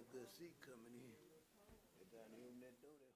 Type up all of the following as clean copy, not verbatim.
good seat coming in. They down here in that door. They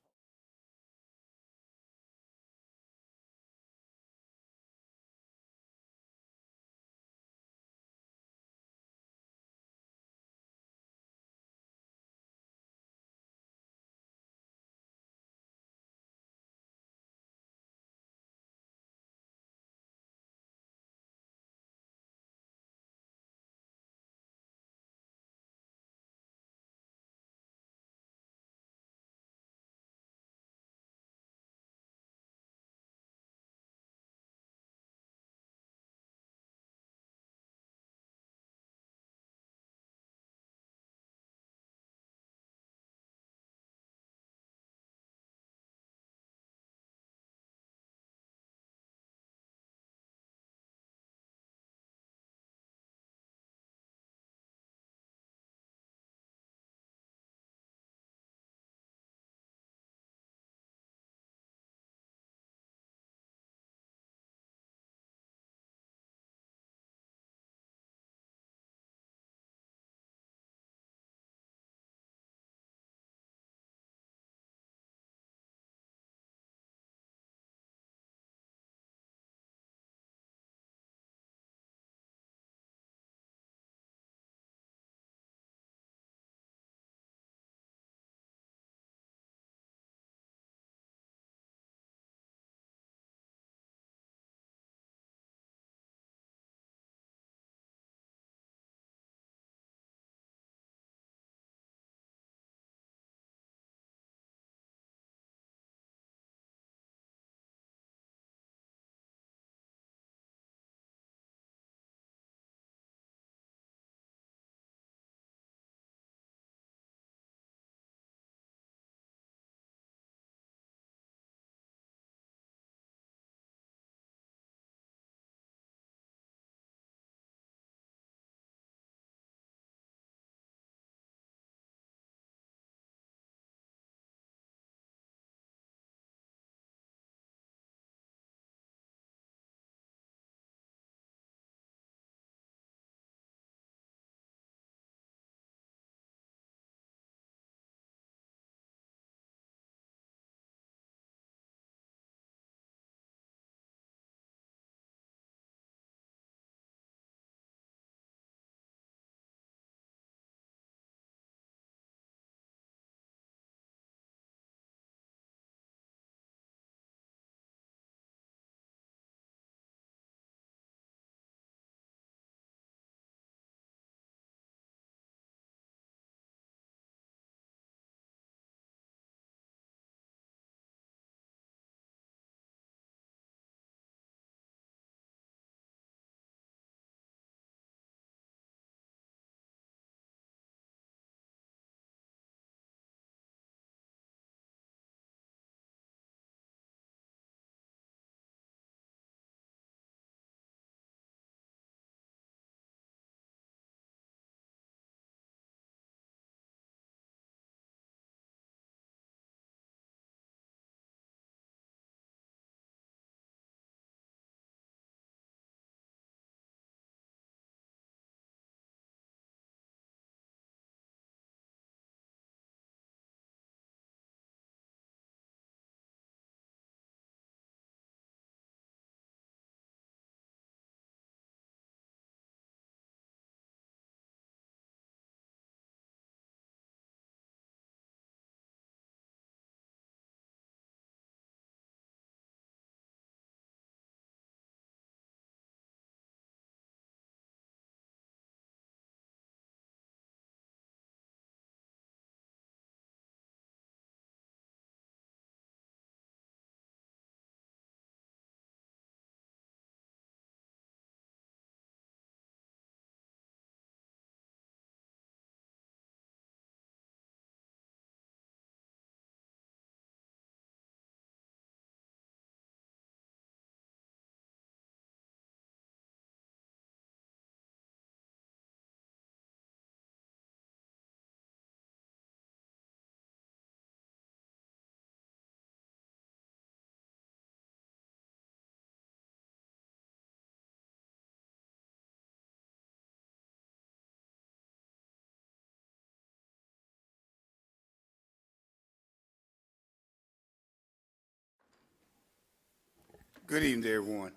Good evening, everyone.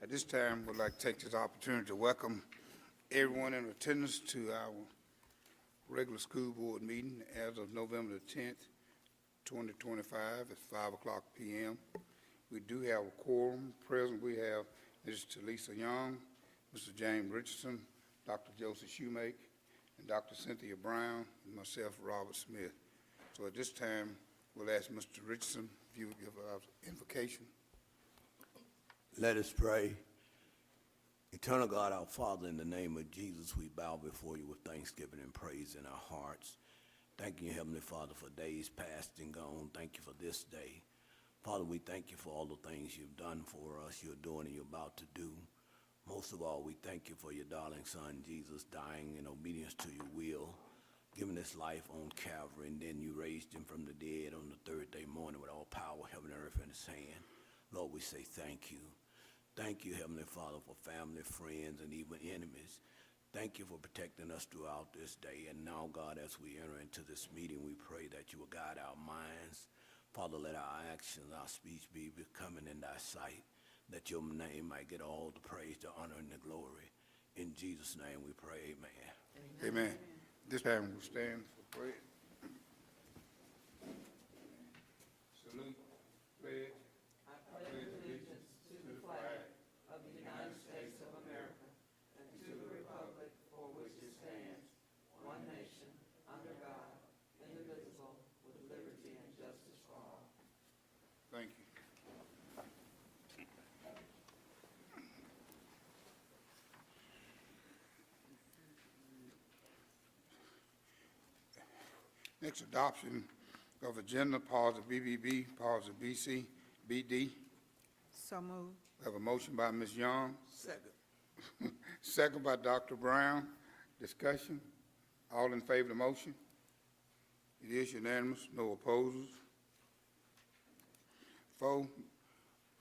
At this time, we'd like to take this opportunity to welcome everyone in attendance to our regular school board meeting as of November the 10th, 2025 at 5 o'clock p.m. We do have a quorum present. We have Mrs. Talisa Young, Mr. James Richardson, Dr. Joseph Shoemake, and Dr. Cynthia Brown, and myself, Robert Smith. So at this time, we'll ask Mr. Richardson if you would give our invocation. Let us pray. Eternal God, our Father, in the name of Jesus, we bow before you with thanksgiving and praise in our hearts. Thank you, Heavenly Father, for days past and gone. Thank you for this day. Father, we thank you for all the things you've done for us, you're doing, and you're about to do. Most of all, we thank you for your darling Son, Jesus, dying in obedience to your will, giving his life on Calvary, and then you raised him from the dead on the third day morning with all power, heaven and earth in his hand. Lord, we say thank you. Thank you, Heavenly Father, for family, friends, and even enemies. Thank you for protecting us throughout this day. And now, God, as we enter into this meeting, we pray that you will guide our minds. Father, let our actions, our speech be becoming in thy sight, that your name might get all the praise, the honor, and the glory. In Jesus' name we pray, amen. Amen. This time we'll stand for prayer. Salute, pledge. Thank you. Next, adoption of agenda, pause of BBB, pause of BC, BD. So moved. We have a motion by Ms. Young, Second. second by Dr. Brown. Discussion. All in favor of the motion? It is unanimous, no opposers. 4,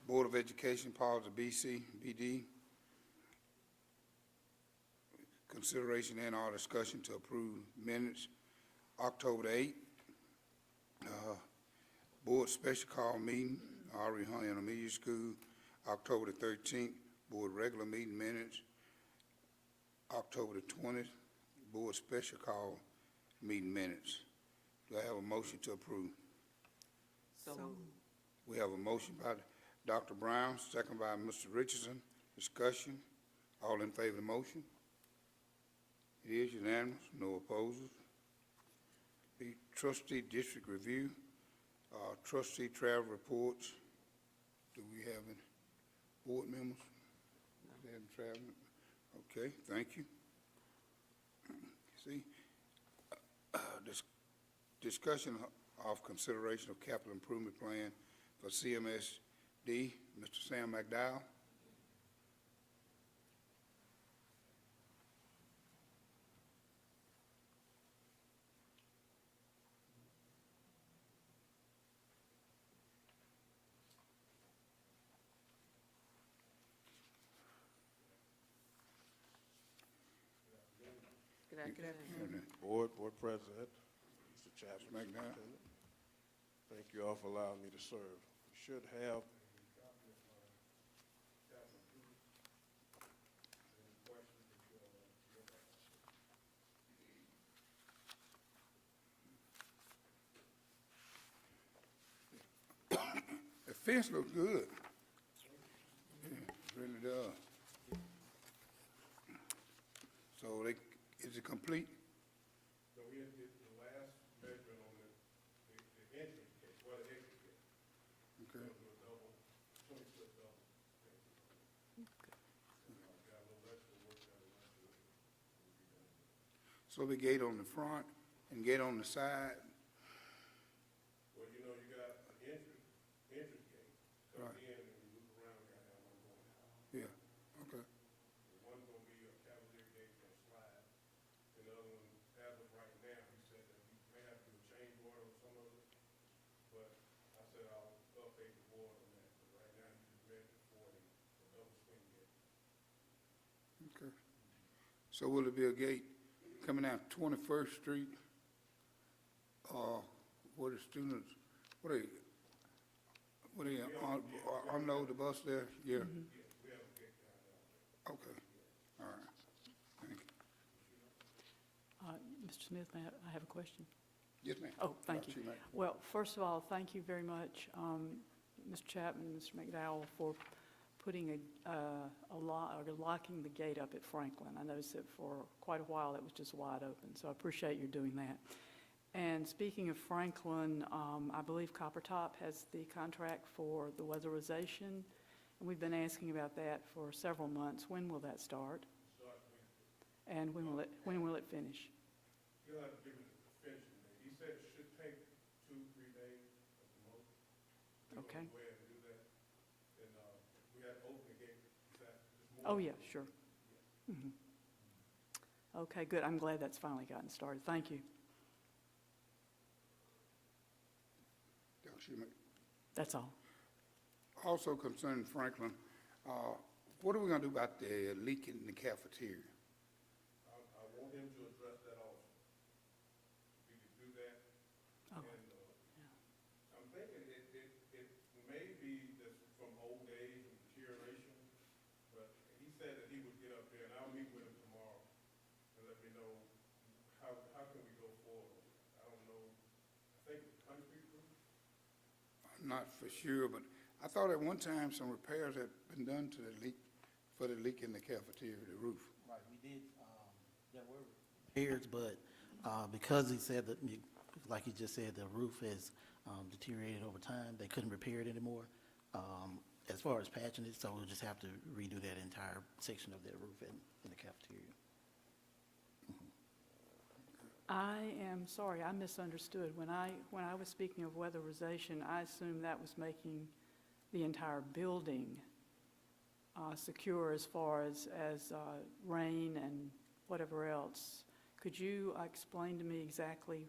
Board of Education, pause of BC, BD. Consideration and or discussion to approve minutes, October the 8th. Board special call meeting, Ari Honey Intermediate School, October the 13th. Board regular meeting minutes, October the 20th. Board special call meeting minutes. Do I have a motion to approve? So moved. We have a motion by Dr. Brown, second by Mr. Richardson. Discussion. All in favor of the motion? It is unanimous, no opposers. The trustee district review, trustee travel reports. Do we have any board members? They haven't traveled? Okay, thank you. See, discussion of consideration of capital improvement plan for CMSD, Mr. Sam McDowell. Good afternoon. Board President, Mr. Chapman, McDowell. Superintendent, thank you all for allowing me to serve. You should have The fence looks good. Yeah, it really does. So is it complete? So we did the last measurement on the entry gate, well, the exit gate. Okay. So a double, 20-foot double. Got a little extra work done. So the gate on the front and gate on the side? Well, you know, you got the entry gate, come Right. in and you loop around, got to have one going out. Yeah, okay. One's gonna be a cavalier gate for a slide, and the other one, as of right now, he said that we may have to do a change order on some of it, but I said I'll update the board on that, but right now, he just measured 40, a double swing gate. Okay. So will it be a gate coming out 21st Street? Where the students, what are What do you, unload the bus there? Yeah. We have a gate down there. Okay, all right. Thank you. Mr. Smith, I have a question? Yes, ma'am. Oh, thank you. She may. Well, first of all, thank you very much, Mr. Chapman, Mr. McDowell, for putting locking the gate up at Franklin. I noticed that for quite a while it was just wide open, so I appreciate your doing that. And speaking of Franklin, I believe Copper Top has the contract for the weatherization, and we've been asking about that for several months. When will that start? Start Wednesday. And when will it finish? He'll have to give it a finishing date. He said it should take 2-3 days at the most. We're Okay. gonna go ahead and do that. And, we had to open the gate this Oh, morning. yeah, sure. Mhm. Okay, good. I'm glad that's finally gotten started. Thank you. Dr. Schumate. That's all. Also concerning Franklin, what are we gonna do about the leak in the cafeteria? I want him to address that also. If he could do that. Okay. And, I'm thinking it may be this from old age and deterioration, but he said that he would get up there, and I'll meet with him tomorrow and let me know how can we go forward. I don't know, I think it's concrete roof. I'm not for sure, but I thought at one time some repairs had been done to the leak, for the leak in the cafeteria, the roof. Right, we did, there were repairs, but because he said that, like he just said, the roof has deteriorated over time, they couldn't repair it anymore. As far as patching it, so we'll just have to redo that entire section of that roof in the cafeteria. I am sorry, I misunderstood. When I was speaking of weatherization, I assumed that was making the entire building secure as far as rain and whatever else. Could you explain to me exactly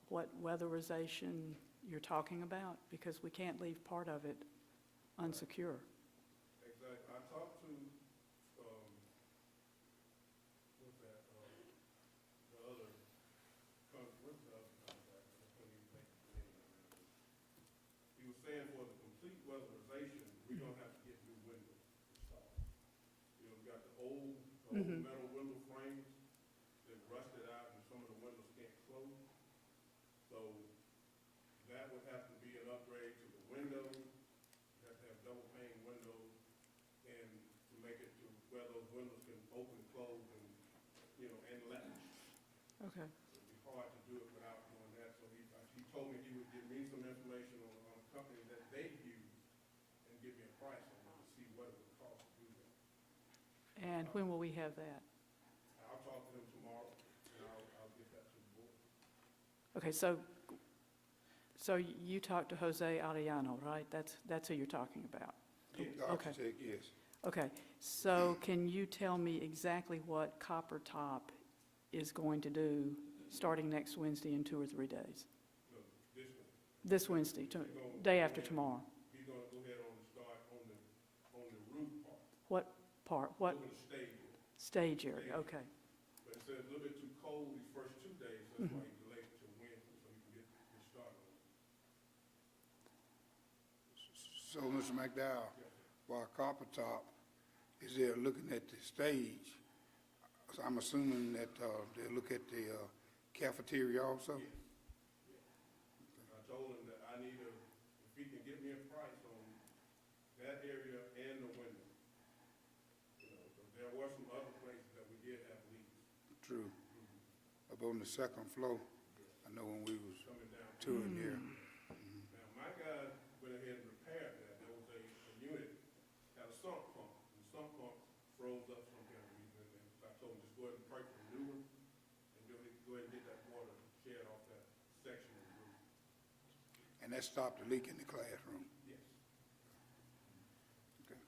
what weatherization you're talking about? Because we can't leave part of it unsecure. Exactly. I talked to, what's that, the other, what's the other contract? I couldn't even think of the name of it. He was saying for the complete weatherization, we're gonna have to get new windows installed. You know, we got the old metal window frames that rusted out and some of the windows can't close. So that would have to be an upgrade to the windows. You have to have double pane windows and to make it to where those windows can open, close, and, you know, and latch. Okay. It'd be hard to do it without doing that, so he told me he would give me some information on a company that they use and give me a price on it to see what it would cost to do that. And when will we have that? I'll talk to him tomorrow, and I'll get that to the board. Okay, so you talked to Jose Arellano, right? That's who you're talking about? The Okay. architect, yes. Okay, so can you tell me exactly what Copper Top is going to do starting next Wednesday in 2 or 3 days? No, this one, This Wednesday, day after tomorrow? he's gonna go ahead on and start on the roof part, What part, what on the stage. stage area? Okay, But it said a little bit too cold these first 2 days, so that's why he delayed it till Wednesday, so he can get started on it. So, Mr. McDowell, while Copper Top is there looking at the stage, so I'm assuming that they'll look at the cafeteria also? I told him that I need if he can get me a price on that area and the window. You know, 'cause there were some other places that we did have leaks True. Up on the second floor, I know when we was coming down. touring there. Now, my guys went ahead and repaired that. There was a unit, had a sump pump, and the sump pump froze up some kind of reason. And I told him, just go ahead and purchase a new one, and go ahead and get that water shed off that section of the roof. And that stopped the leak in the classroom. Yes. Okay.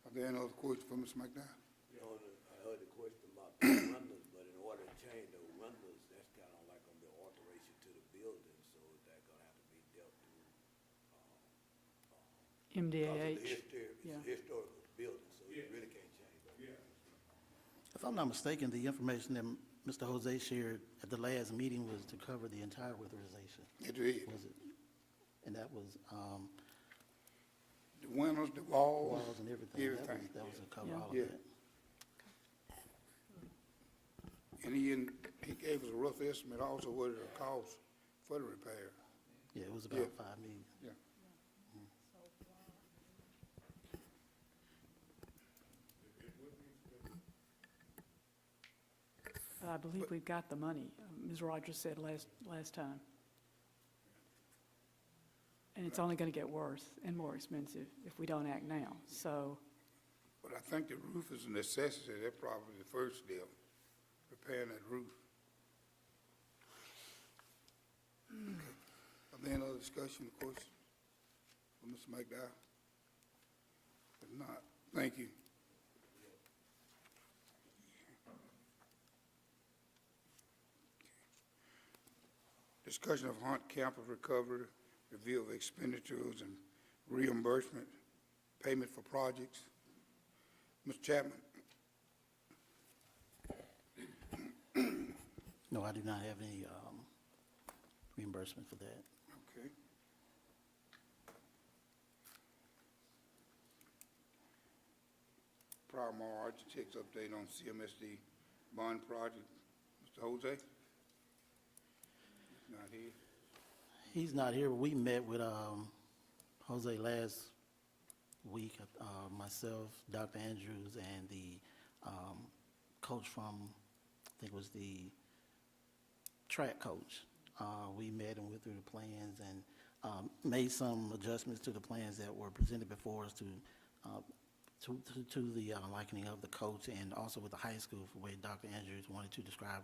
Are there any other questions for Mr. McDowell? You know, I heard the question about the windows, but in order to change the windows, that's kind of like gonna be alteration to the building, so that's gonna have to be dealt through. Because of the MDAH. it's yeah. a historical building, so you Yeah. really can't change that. Yeah. If I'm not mistaken, the information that Mr. Jose shared at the last meeting was to cover the entire weatherization, It is. was it? and that was, The windows, the walls. walls and everything. Everything. That was to cover Yeah. all of Yeah. that. And he gave us a rough estimate also what it'll cost for the repair. Yeah, it was Yeah. about 5 million. Yeah. But I believe we've got the money, Ms. Rogers said last time. And it's only going to get worse and more expensive if we don't act now. So, But I think the roof is a necessity. That's probably the first step, repairing that roof. Okay. Are there any other discussion or questions for Mr. McDowell? If not, thank you. Discussion of Hunt campus recovery, review of expenditures and reimbursement, payment for projects. Mr. Chapman? No, I do not have any reimbursement for that. Okay. Primar Architects update on CMSD bond project. Mr. Jose? Not here. He's not here, but we met with Jose last week, myself, Dr. Andrews, and the coach from, I think it was the track coach. We met and went through the plans and made some adjustments to the plans that were presented before us to the likening of the coach, and also with the high school, for where Dr. Andrews wanted to describe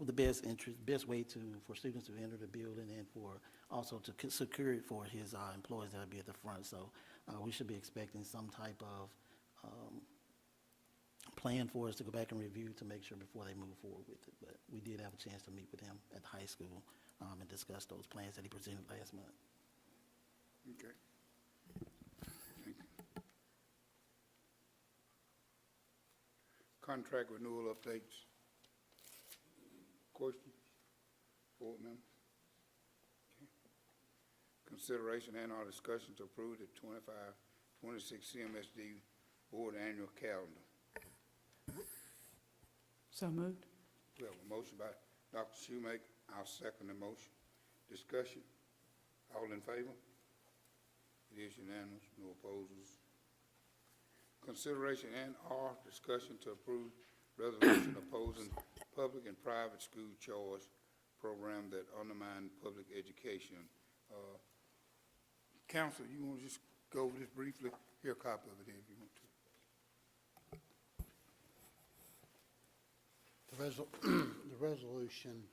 the best way for students to enter the building, and for also to secure it for his employees that'll be at the front. So we should be expecting some type of plan for us to go back and review to make sure before they move forward with it. But we did have a chance to meet with him at the high school and discuss those plans that he presented last month. Okay. Thank you. Contract renewal updates. Questions? Board members? Okay. Consideration and/or discussion to approve the 25-26 CMSD Board Annual Calendar. so moved. We have a motion by Dr. Shoemaker. I'll second the motion. Discussion. All in favor? It is unanimous, no opposers. Consideration and/or discussion to approve resolution opposing public and private school choice program that undermine public education. Council, you want to just go over this briefly? Here, a copy of it if you want to. The resolution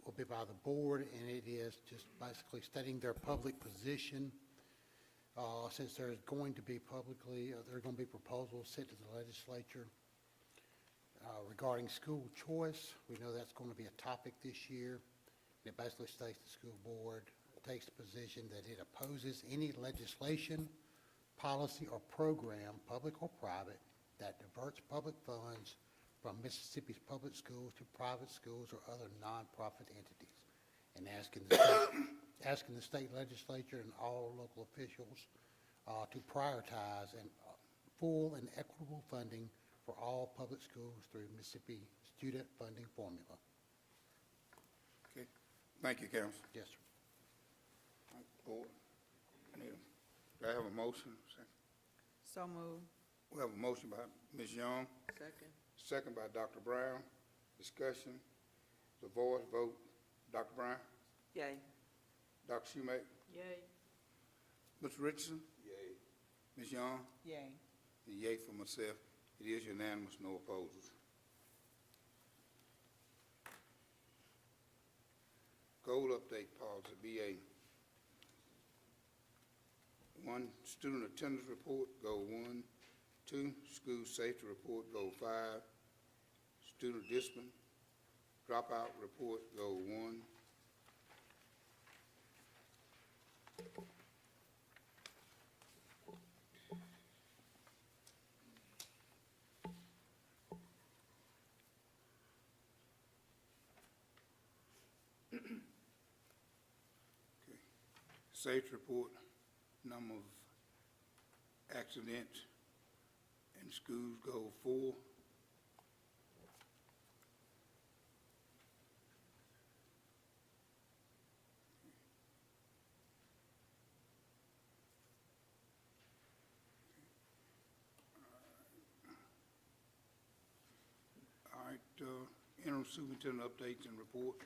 will be by the board, and it is just basically stating their public position. Since there's going to be there are going to be proposals sent to the legislature regarding school choice. We know that's going to be a topic this year. It basically states the school board takes the position that it opposes any legislation, policy, or program, public or private, that diverts public funds from Mississippi's public schools to private schools or other nonprofit entities, and asking the state legislature and all local officials to prioritize full and equitable funding for all public schools through Mississippi Student Funding Formula. Okay. Thank you, Council. Yes, sir. Board. Do I have a motion? So moved. We have a motion by Ms. Young, Second. second by Dr. Brown. Discussion. The voice vote. Dr. Brown? Yay. Dr. Shoemaker? Yay. Mr. Richardson? Yay. Ms. Young? Yay. And yay for myself. It is unanimous, no opposers. Goal update policy, BA. 1, student attendance report, goal 1. 2, school safety report, goal 5. Student discipline, dropout report, goal 1. safety report, number of accidents in schools go 4. All right, interim superintendent updates and report.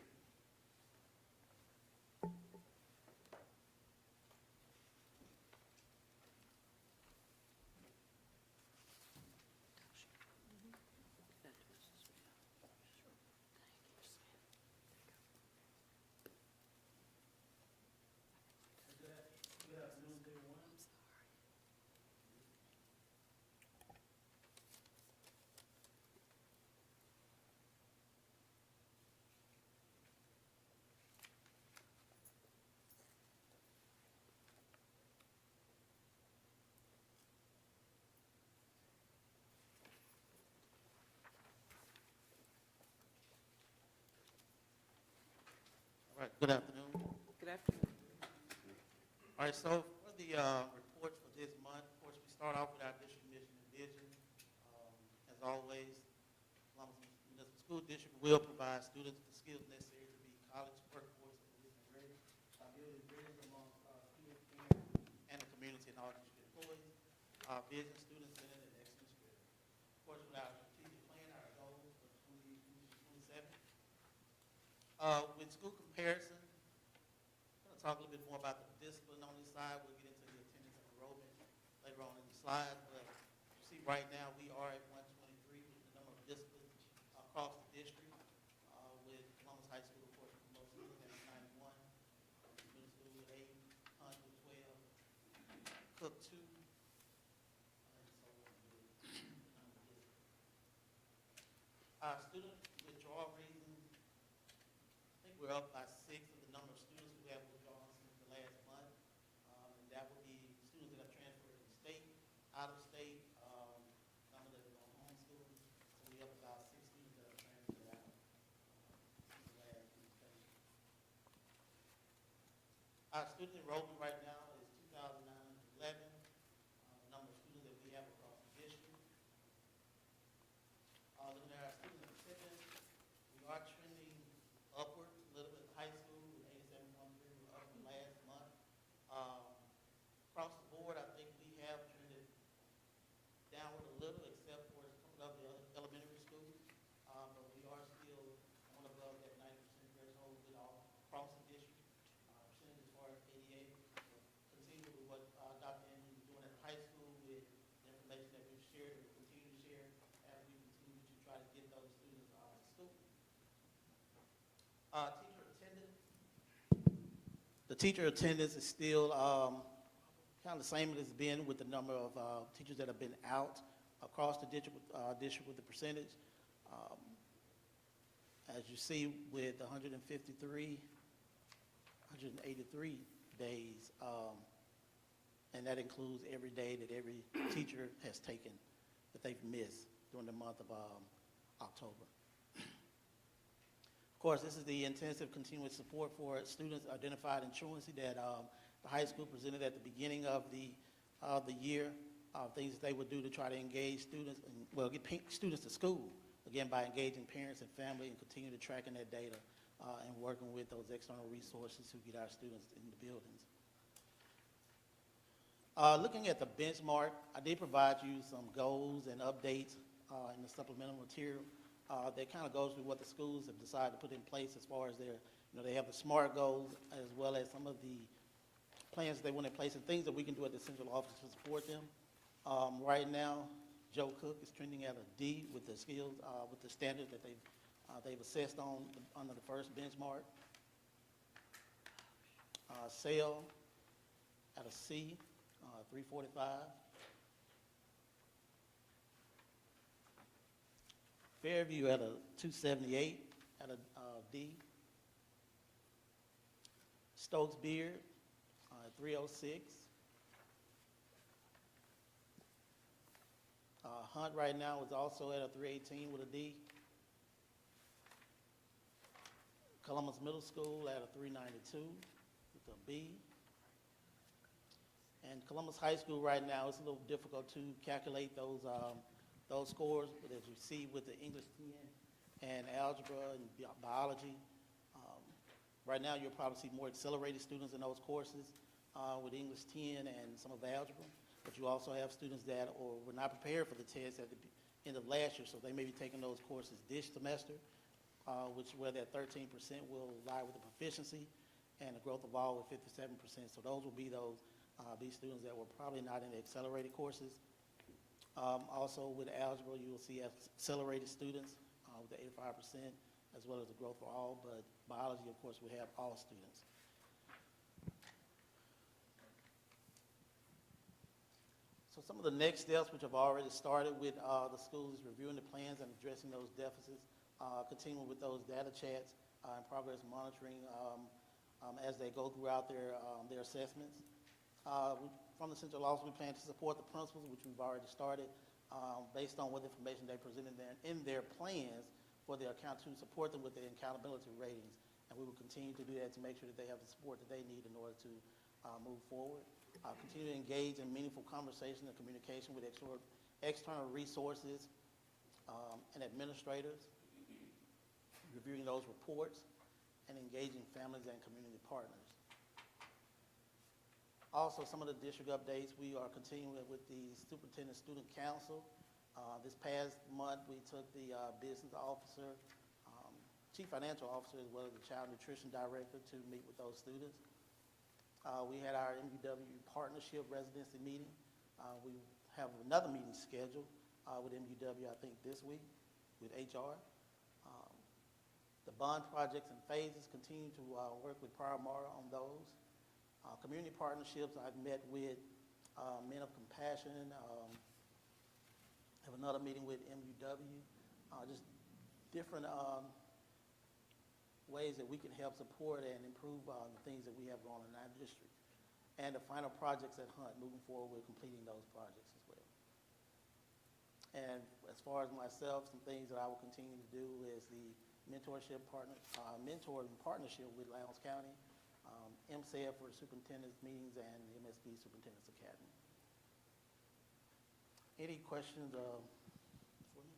All right, good afternoon. Good afternoon. All right, so for the reports for this month, of course, we start off with our district mission and vision. As always, Columbus Municipal School District will provide students with the skills necessary to be college workforce and position ready by building bridges among students, parents, and the community and all district employees. Our vision, student-centered, and excellent spirit. Of course, with our strategic plan, our goals for 2027. With school comparison, I'm going to talk a little bit more about the discipline on this side. We'll get into the attendance and enrollment later on in the slides. But you see right now we are at 123 with the number of disciplines across the district. With Columbus High School, of course, most schools at 91, middle school with 8, Hunt with 12, Cook 2, and so on. Our student withdrawal reasons, I think we're up by 6 of the number of students who have withdrawn since the last month. And that would be students that have transferred from state, out of state, some that are on homeschool. So we have about 6 students that have transferred out since the last presentation. Our student enrollment right now is 2,911. The number of students that we have across the district. Looking at our student attendance, we are trending upward a little bit. High school with 87.3, we're up from last month. Across the board, I think we have trended downward a little, except for a couple of the other elementary schools. But we are still on above that 90% threshold with all across the district. Percentage as far as 88. Continue with what Dr. Andrews is doing at the high school with the information that we've shared and will continue to share as we continue to try to get those students to school. Teacher attendance. The teacher attendance is still kind of the same as it's been with the number of teachers that have been out across the district with the percentage. As you see with 153, 183 days, and that includes every day that every teacher has taken that they've missed during the month of October. Of course, this is the intensive continuous support for students identified in truancy that the high school presented at the beginning of the year, things that they would do to try to engage students and, well, get students to school, again, by engaging parents and family and continue to tracking that data and working with those external resources to get our students in the buildings. Looking at the benchmark, I did provide you some goals and updates in the supplemental material. That kind of goes with what the schools have decided to put in place as far as their, they have the SMART goals as well as some of the plans they want in place and things that we can do at the central office to support them. Right now, Joe Cook is trending at a D with the skills, with the standards that they've assessed on under the first benchmark. Sale at a C, 345. Fairview at a 278 at a D. Stokes Beard at 306. Hunt right now is also at a 318 with a D. Columbus Middle School at a 392 with a B. And Columbus High School right now, it's a little difficult to calculate those scores, but as you see with the English 10 and algebra and biology, right now you'll probably see more accelerated students in those courses with English 10 and some of algebra, but you also have students that were not prepared for the test at the end of last year, so they may be taking those courses this semester, where that 13% will lie with the proficiency and the growth of all with 57%. So those will be these students that were probably not in the accelerated courses. Also with algebra, you will see accelerated students with the 85%, as well as the growth for all, but biology, of course, we have all students. So some of the next steps, which have already started with the schools, is reviewing the plans and addressing those deficits, continuing with those data chats and progress monitoring as they go throughout their assessments. From the central office, we plan to support the principals, which we've already started, based on what information they presented in their plans for their account, to support them with their accountability ratings. And we will continue to do that to make sure that they have the support that they need in order to move forward. Continue to engage in meaningful conversation and communication with external resources and administrators, reviewing those reports, and engaging families and community partners. Also, some of the district updates, we are continuing with the Superintendent Student Council. This past month, we took the business officer, chief financial officer, as well as the child nutrition director to meet with those students. We had our MUW partnership residency meeting. We have another meeting scheduled with MUW, I think, this week with HR. The bond projects and phases, continue to work with Prior Mara on those. Community partnerships, I've met with Men of Compassion, have another meeting with MUW, just different ways that we can help support and improve the things that we have going on in our district. And the final projects at Hunt, moving forward with completing those projects as well. And as far as myself, some things that I will continue to do is the mentoring partnership with Lowndes County, MCF for the superintendent's meetings, and the MSD Superintendent's Academy. Any questions for me?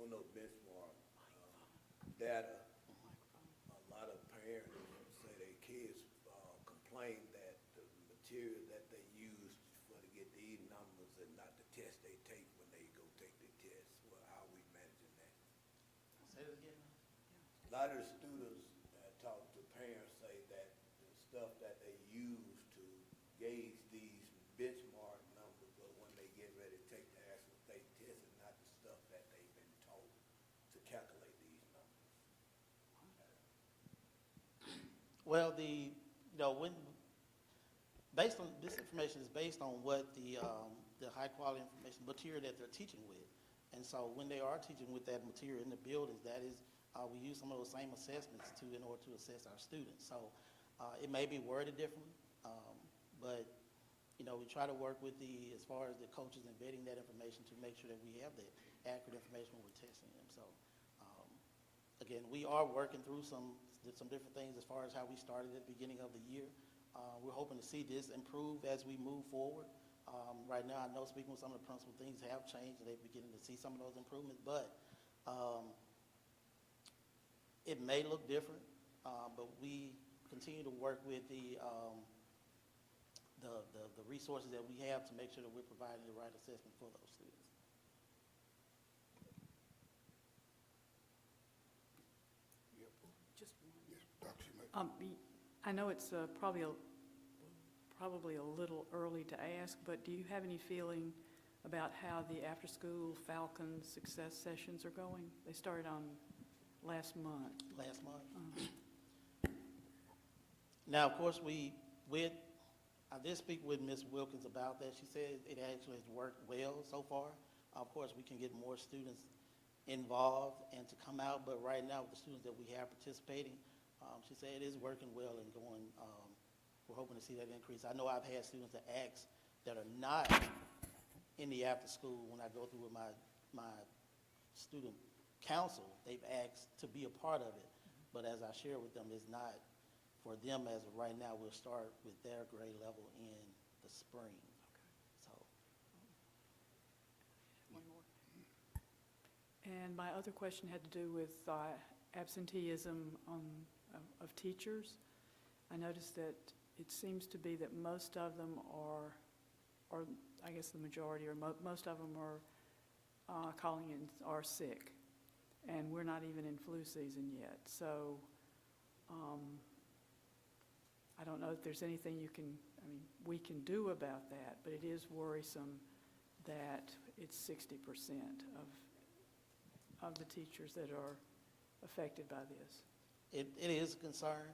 On those benchmark data, a lot of parents say their kids complain that the material that they use to get these numbers and not the test they take when they go take the test. Well, how are we managing that? Say that again. A lot of the students that talk to parents say that the stuff that they use to gauge these benchmark numbers, but when they get ready to take the actual state test, is not the stuff that they've been taught to calculate these numbers. Well, based on this information is based on what the high quality information material that they're teaching with, and so when they are teaching with that material in the buildings, that is we use some of those same assessments in order to assess our students. So it may be worded differently, but we try to work with as far as the coaches and vetting that information to make sure that we have the accurate information when we're testing them. So again, we are working through some different things as far as how we started at the beginning of the year. We're hoping to see this improve as we move forward. Right now, I know speaking with some of the principal, things have changed and they're beginning to see some of those improvements, but it may look different, but we continue to work with the resources that we have to make sure that we're providing the right assessment for those students. Just one. Yes, Dr. Schmidt. I know it's probably a little early to ask, but do you have any feeling about how the after-school Falcon Success Sessions are going? They started on last month. Last month. Now, of course, I did speak with Ms. Wilkins about that. She said it actually has worked well so far. Of course, we can get more students involved and to come out, but right now with the students that we have participating, she said it is working well and going. We're hoping to see that increase. I know I've had students that ask that are not in the after school when I go through with my student council, they've asked to be a part of it. But as I share with them, it's not for them, as of right now, we'll start with their grade level in the spring. So, One more. And my other question had to do with absenteeism of teachers. I noticed that it seems to be that most of them are, or I guess the majority, or most of them are calling in, are sick. And we're not even in flu season yet. So I don't know if there's anything we can do about that, but it is worrisome that it's 60% of the teachers that are affected by this. it is a concern.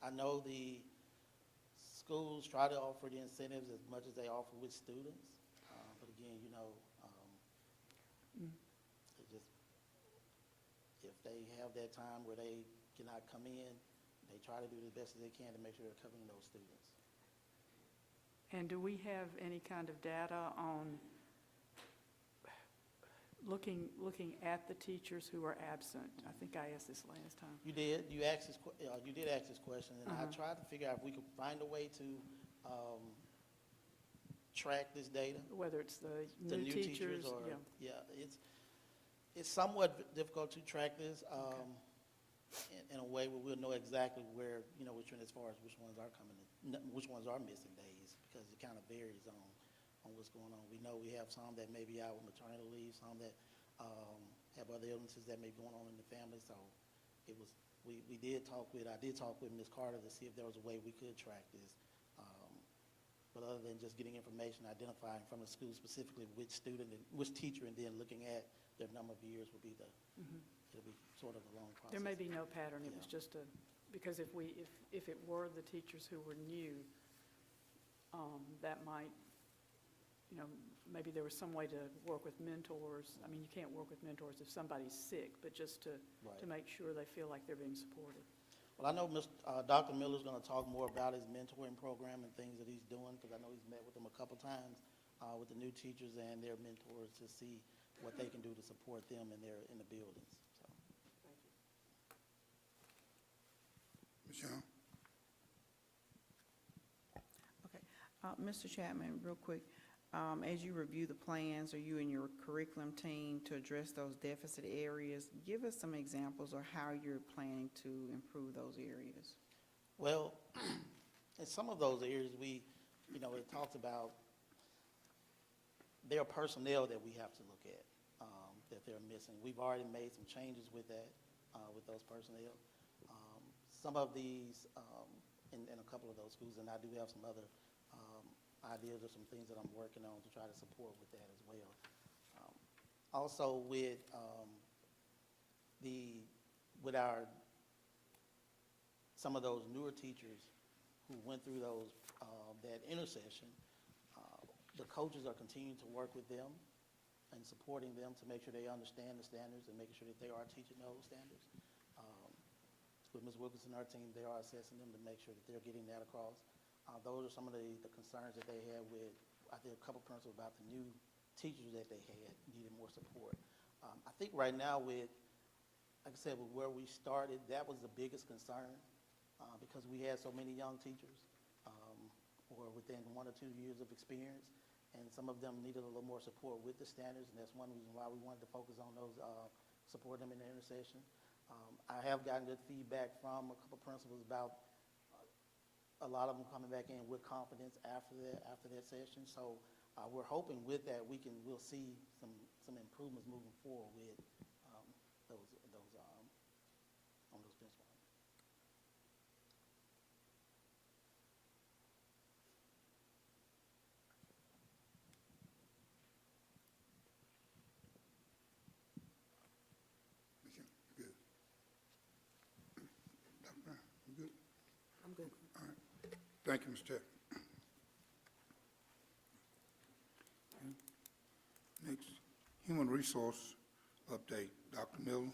I know the schools try to offer the incentives as much as they offer with students, but again, it just, if they have that time where they cannot come in, they try to do the best that they can to make sure they're covering those students. And do we have any kind of data on looking at the teachers who are absent? I think I asked this last time. You did, you asked this, you did ask this question, and I Uh-huh. tried to figure out if we could find a way to track this data. Whether it's the The new teachers, or, yeah. it's somewhat difficult to track this in a way where we'll know exactly where, we're trending as far as which ones are coming, which ones are missing days, because it kind of varies on what's going on. We know we have some that may be out with maternity leave, some that have other illnesses that may be going on in the family, so it was, I did talk with Ms. Carter to see if there was a way we could track this. But other than just getting information, identifying from the school specifically which student and which teacher, and then looking at their number of years would be it'll be sort of a long process. There may be no pattern, it was Yeah. just because if it were the teachers who were new, that might, maybe there was some way to work with mentors. I mean, you can't work with mentors if somebody's sick, but just to Right. make sure they feel like they're being supported. Well, I know Dr. Miller's going to talk more about his mentoring program and things that he's doing, because I know he's met with them a couple times with the new teachers and their mentors to see what they can do to support them in the buildings. So, Michelle? Okay. Mr. Chapman, real quick, as you review the plans, or you and your curriculum team to address those deficit areas, give us some examples of how you're planning to improve those areas. well, in some of those areas, it talks about there are personnel that we have to look at, that they're missing. We've already made some changes with that, with those personnel. Some of these, in a couple of those schools, and I do have some other ideas or some things that I'm working on to try to support with that as well. Also with some of those newer teachers who went through that intercession, the coaches are continuing to work with them and supporting them to make sure they understand the standards and making sure that they are teaching those standards. With Ms. Wilkinson and our team, they are assessing them to make sure that they're getting that across. Those are some of the concerns that they had with, I think, a couple principals about the new teachers that they had needed more support. I think right now like I said, with where we started, that was the biggest concern because we had so many young teachers or within 1 or 2 years of experience, and some of them needed a little more support with the standards, and that's one reason why we wanted to focus on those, support them in the intercession. I have gotten good feedback from a couple principals about a lot of them coming back in with confidence after that session. So we're hoping with that we'll see some improvements moving forward with those on those benchmarks. Michelle, you good? Dr. Brown, you good? I'm good. All right. Thank you, Mr. Chair. Next, human resource update, Dr. Miller.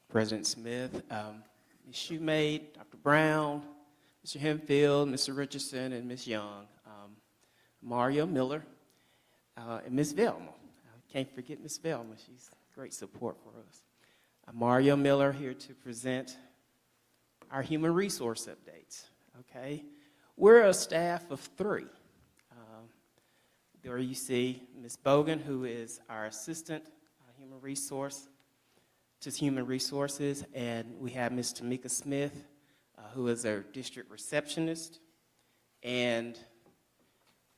President Smith, Ms. Shoemate, Dr. Brown, Mr. Hempfield, Mr. Richardson, and Ms. Young, Mario Miller, and Ms. Velma. I can't forget Ms. Velma. She's great support for us. Mario Miller here to present our human resource updates, okay? We're a staff of 3. There you see Ms. Bogan, who is our assistant human resources, and we have Ms. Tamika Smith, who is our district receptionist, and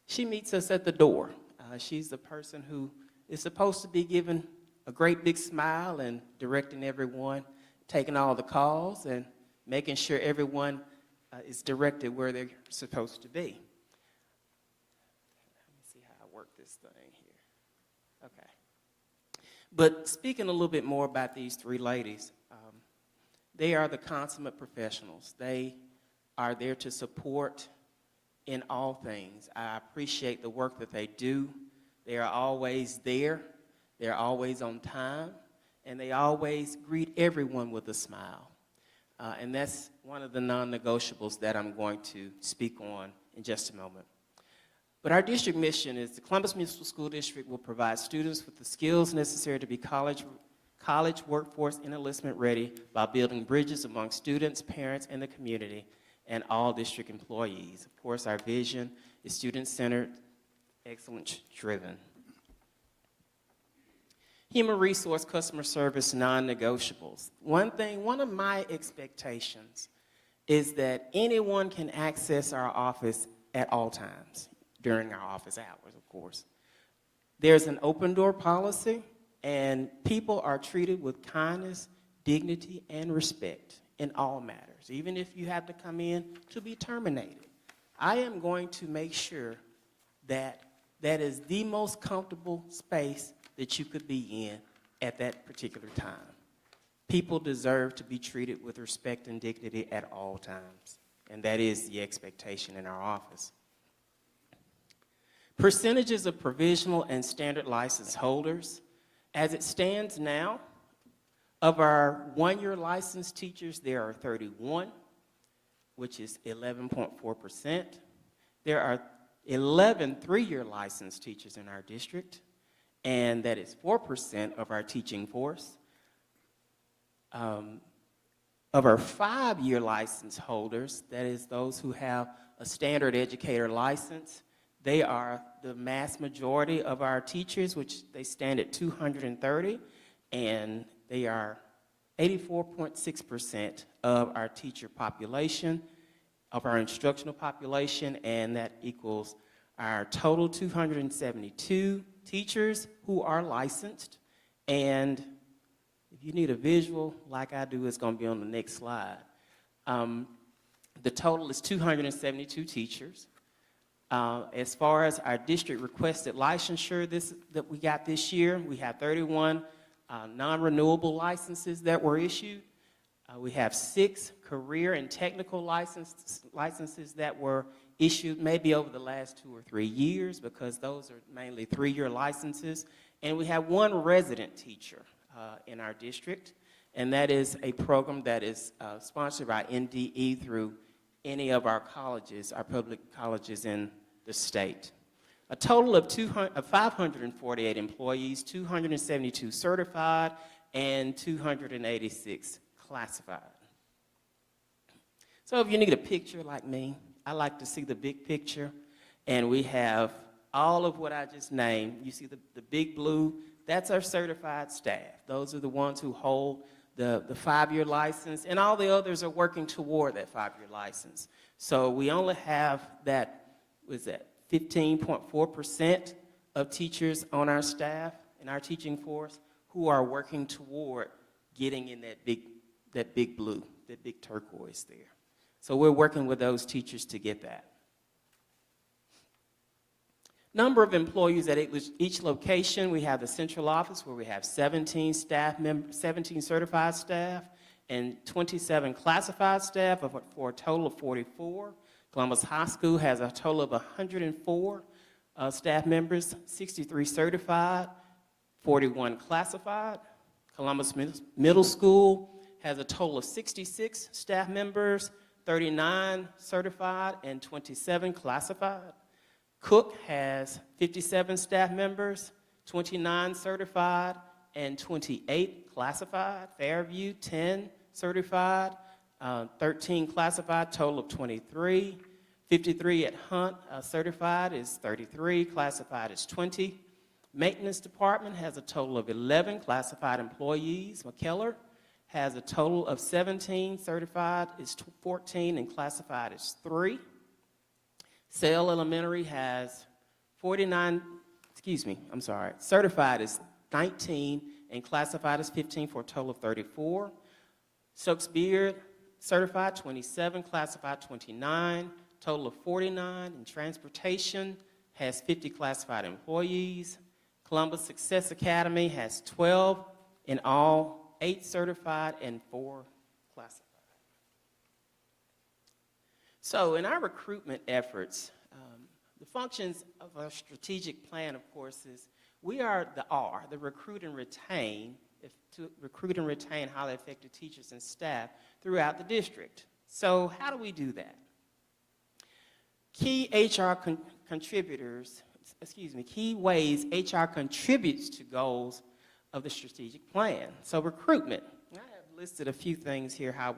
she meets us at the door. She's the person who is supposed to be giving a great big smile and directing everyone, taking all the calls, and making sure everyone is directed where they're supposed to be. Let me see how I work this thing here. Okay. But speaking a little bit more about these 3 ladies, they are the consummate professionals. They are there to support in all things. I appreciate the work that they do. They are always there. They're always on time. And they always greet everyone with a smile. And that's one of the non-negotiables that I'm going to speak on in just a moment. But our district mission is the Columbus Municipal School District will provide students with the skills necessary to be college workforce and enlistment ready by building bridges among students, parents, and the community, and all district employees. Of course, our vision is student-centered, excellence-driven. Human resource, customer service, non-negotiables. One of my expectations is that anyone can access our office at all times, during our office hours, of course. There's an open door policy, and people are treated with kindness, dignity, and respect in all matters, even if you have to come in to be terminated. I am going to make sure that that is the most comfortable space that you could be in at that particular time. People deserve to be treated with respect and dignity at all times, and that is the expectation in our office. Percentages of provisional and standard license holders. As it stands now, of our 1-year licensed teachers, there are 31, which is 11.4%. There are 11 3-year licensed teachers in our district, and that is 4% of our teaching force. Of our 5-year license holders, that is those who have a standard educator license, they are the mass majority of our teachers, which they stand at 230, and they are 84.6% of our teacher population, of our instructional population, and that equals our total 272 teachers who are licensed. And if you need a visual like I do, it's going to be on the next slide. The total is 272 teachers. As far as our district requested licensure that we got this year, we have 31 non-renewable licenses that were issued. We have 6 career and technical licenses that were issued maybe over the last 2 or 3 years, because those are mainly 3-year licenses. And we have 1 resident teacher in our district, and that is a program that is sponsored by NDE through any of our colleges, our public colleges in the state. A total of 548 employees, 272 certified, and 286 classified. So if you need a picture like me, I like to see the big picture, and we have all of what I just named. You see the big blue, that's our certified staff. Those are the ones who hold the 5-year license, and all the others are working toward that 5-year license. So we only have that, 15.4% of teachers on our staff in our teaching force who are working toward getting in that big blue, that big turquoise there. So we're working with those teachers to get that. Number of employees at each location. We have the central office where we have 17 certified staff and 27 classified staff for a total of 44. Columbus High School has a total of 104 staff members, 63 certified, 41 classified. Columbus Middle School has a total of 66 staff members, 39 certified and 27 classified. Cook has 57 staff members, 29 certified and 28 classified. Fairview, 10 certified, 13 classified, total of 23. 53 at Hunt, certified is 33, classified is 20. Maintenance department has a total of 11 classified employees. McKellar has a total of 17, certified is 14, and classified is 3. Sale Elementary has 49, certified is 19, and classified is 15 for a total of 34. Stokes Beard, certified 27, classified 29, total of 49, and transportation has 50 classified employees. Columbus Success Academy has 12 in all, 8 certified and 4 classified. So in our recruitment efforts, the functions of our strategic plan, of course, is we are the R, the recruit and retain, to recruit and retain highly effective teachers and staff throughout the district. So how do we do that? Key ways HR contributes to goals of the strategic plan. So recruitment, I have listed a few things here how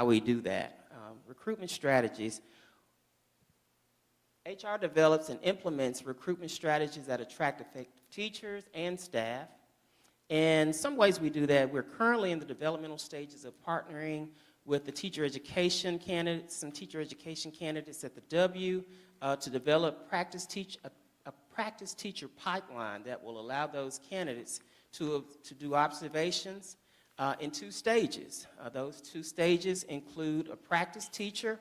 we do that. Recruitment strategies. HR develops and implements recruitment strategies that attract effective teachers and staff. And some ways we do that, we're currently in the developmental stages of partnering with the teacher education candidates, some teacher education candidates at the W, to develop a practice teacher pipeline that will allow those candidates to do observations in 2 stages. Those 2 stages include a practice teacher.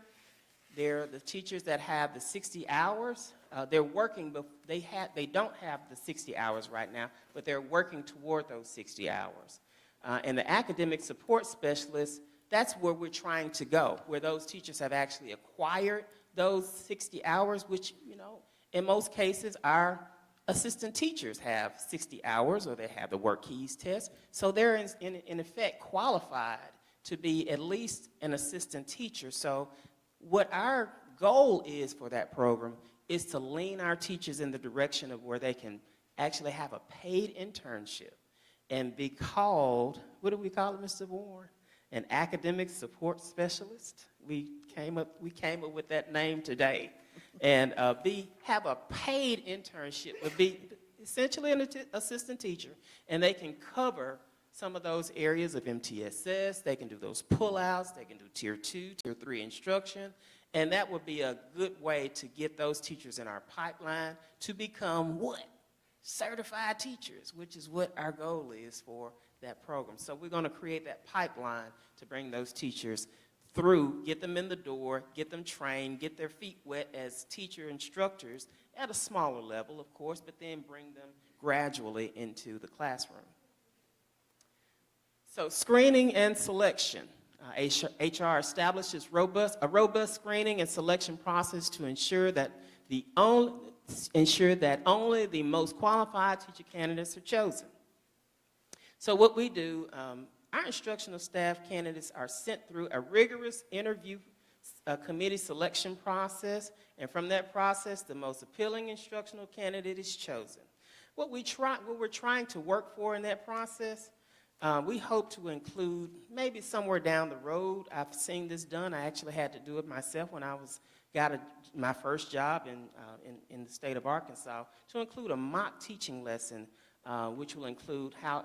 They're the teachers that have the 60 hours. They're working, but they don't have the 60 hours right now, but they're working toward those 60 hours. And the academic support specialists, that's where we're trying to go, where those teachers have actually acquired those 60 hours, which, in most cases, our assistant teachers have 60 hours, or they have the work keys test. So they're, in effect, qualified to be at least an assistant teacher. So what our goal is for that program is to lean our teachers in the direction of where they can actually have a paid internship and be called, what do we call it, Mr. Warren? An academic support specialist. We came up with that name today. And have a paid internship, would be essentially an assistant teacher, and they can cover some of those areas of MTSS. They can do those pullouts. They can do Tier 2, Tier 3 instruction. And that would be a good way to get those teachers in our pipeline to become what? Certified teachers, which is what our goal is for that program. So we're going to create that pipeline to bring those teachers through, get them in the door, get them trained, get their feet wet as teacher instructors at a smaller level, of course, but then bring them gradually into the classroom. So screening and selection. HR establishes a robust screening and selection process to ensure that only the most qualified teacher candidates are chosen. So what we do, our instructional staff candidates are sent through a rigorous interview committee selection process, and from that process, the most appealing instructional candidate is chosen. What we're trying to work for in that process, we hope to include, maybe somewhere down the road, I've seen this done. I actually had to do it myself when I got my first job in the state of Arkansas, to include a mock teaching lesson, which will include how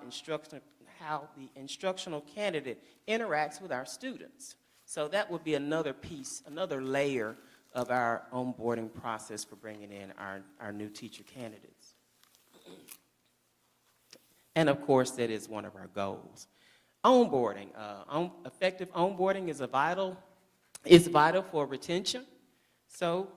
the instructional candidate interacts with our students. So that would be another piece, another layer of our onboarding process for bringing in our new teacher candidates. And of course, that is one of our goals. Onboarding, effective onboarding is vital for retention. So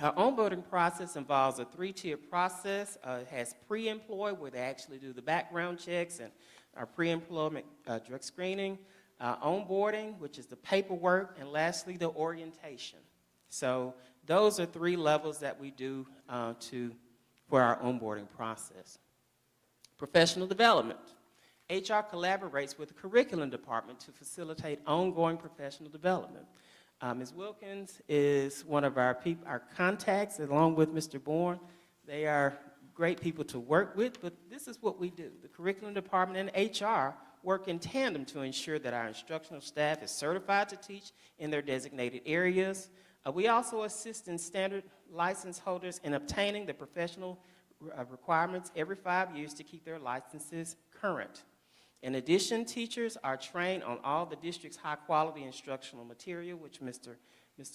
our onboarding process involves a 3-tier process. It has pre-employ, where they actually do the background checks and our pre-employment drug screening, onboarding, which is the paperwork, and lastly, the orientation. So those are 3 levels that we do for our onboarding process. Professional development. HR collaborates with the curriculum department to facilitate ongoing professional development. Ms. Wilkins is one of our contacts, along with Mr. Bourne. They are great people to work with, but this is what we do. The curriculum department and HR work in tandem to ensure that our instructional staff is certified to teach in their designated areas. We also assist in standard license holders in obtaining the professional requirements every 5 years to keep their licenses current. In addition, teachers are trained on all the district's high-quality instructional material, which Mr.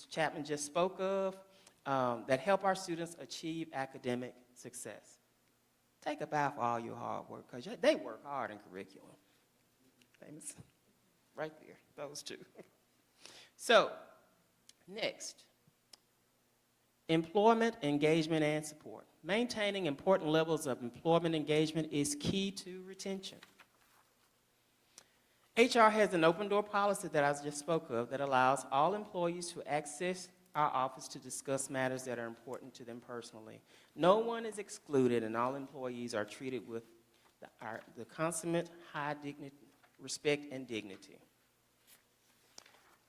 Chapman just spoke of, that help our students achieve academic success. Take a bow for all your hard work, because they work hard in curriculum. Famous. Right there, those two. So, next, employment, engagement, and support. Maintaining important levels of employment engagement is key to retention. HR has an open door policy that I just spoke of that allows all employees to access our office to discuss matters that are important to them personally. No one is excluded, and all employees are treated with the consummate high dignity, respect and dignity.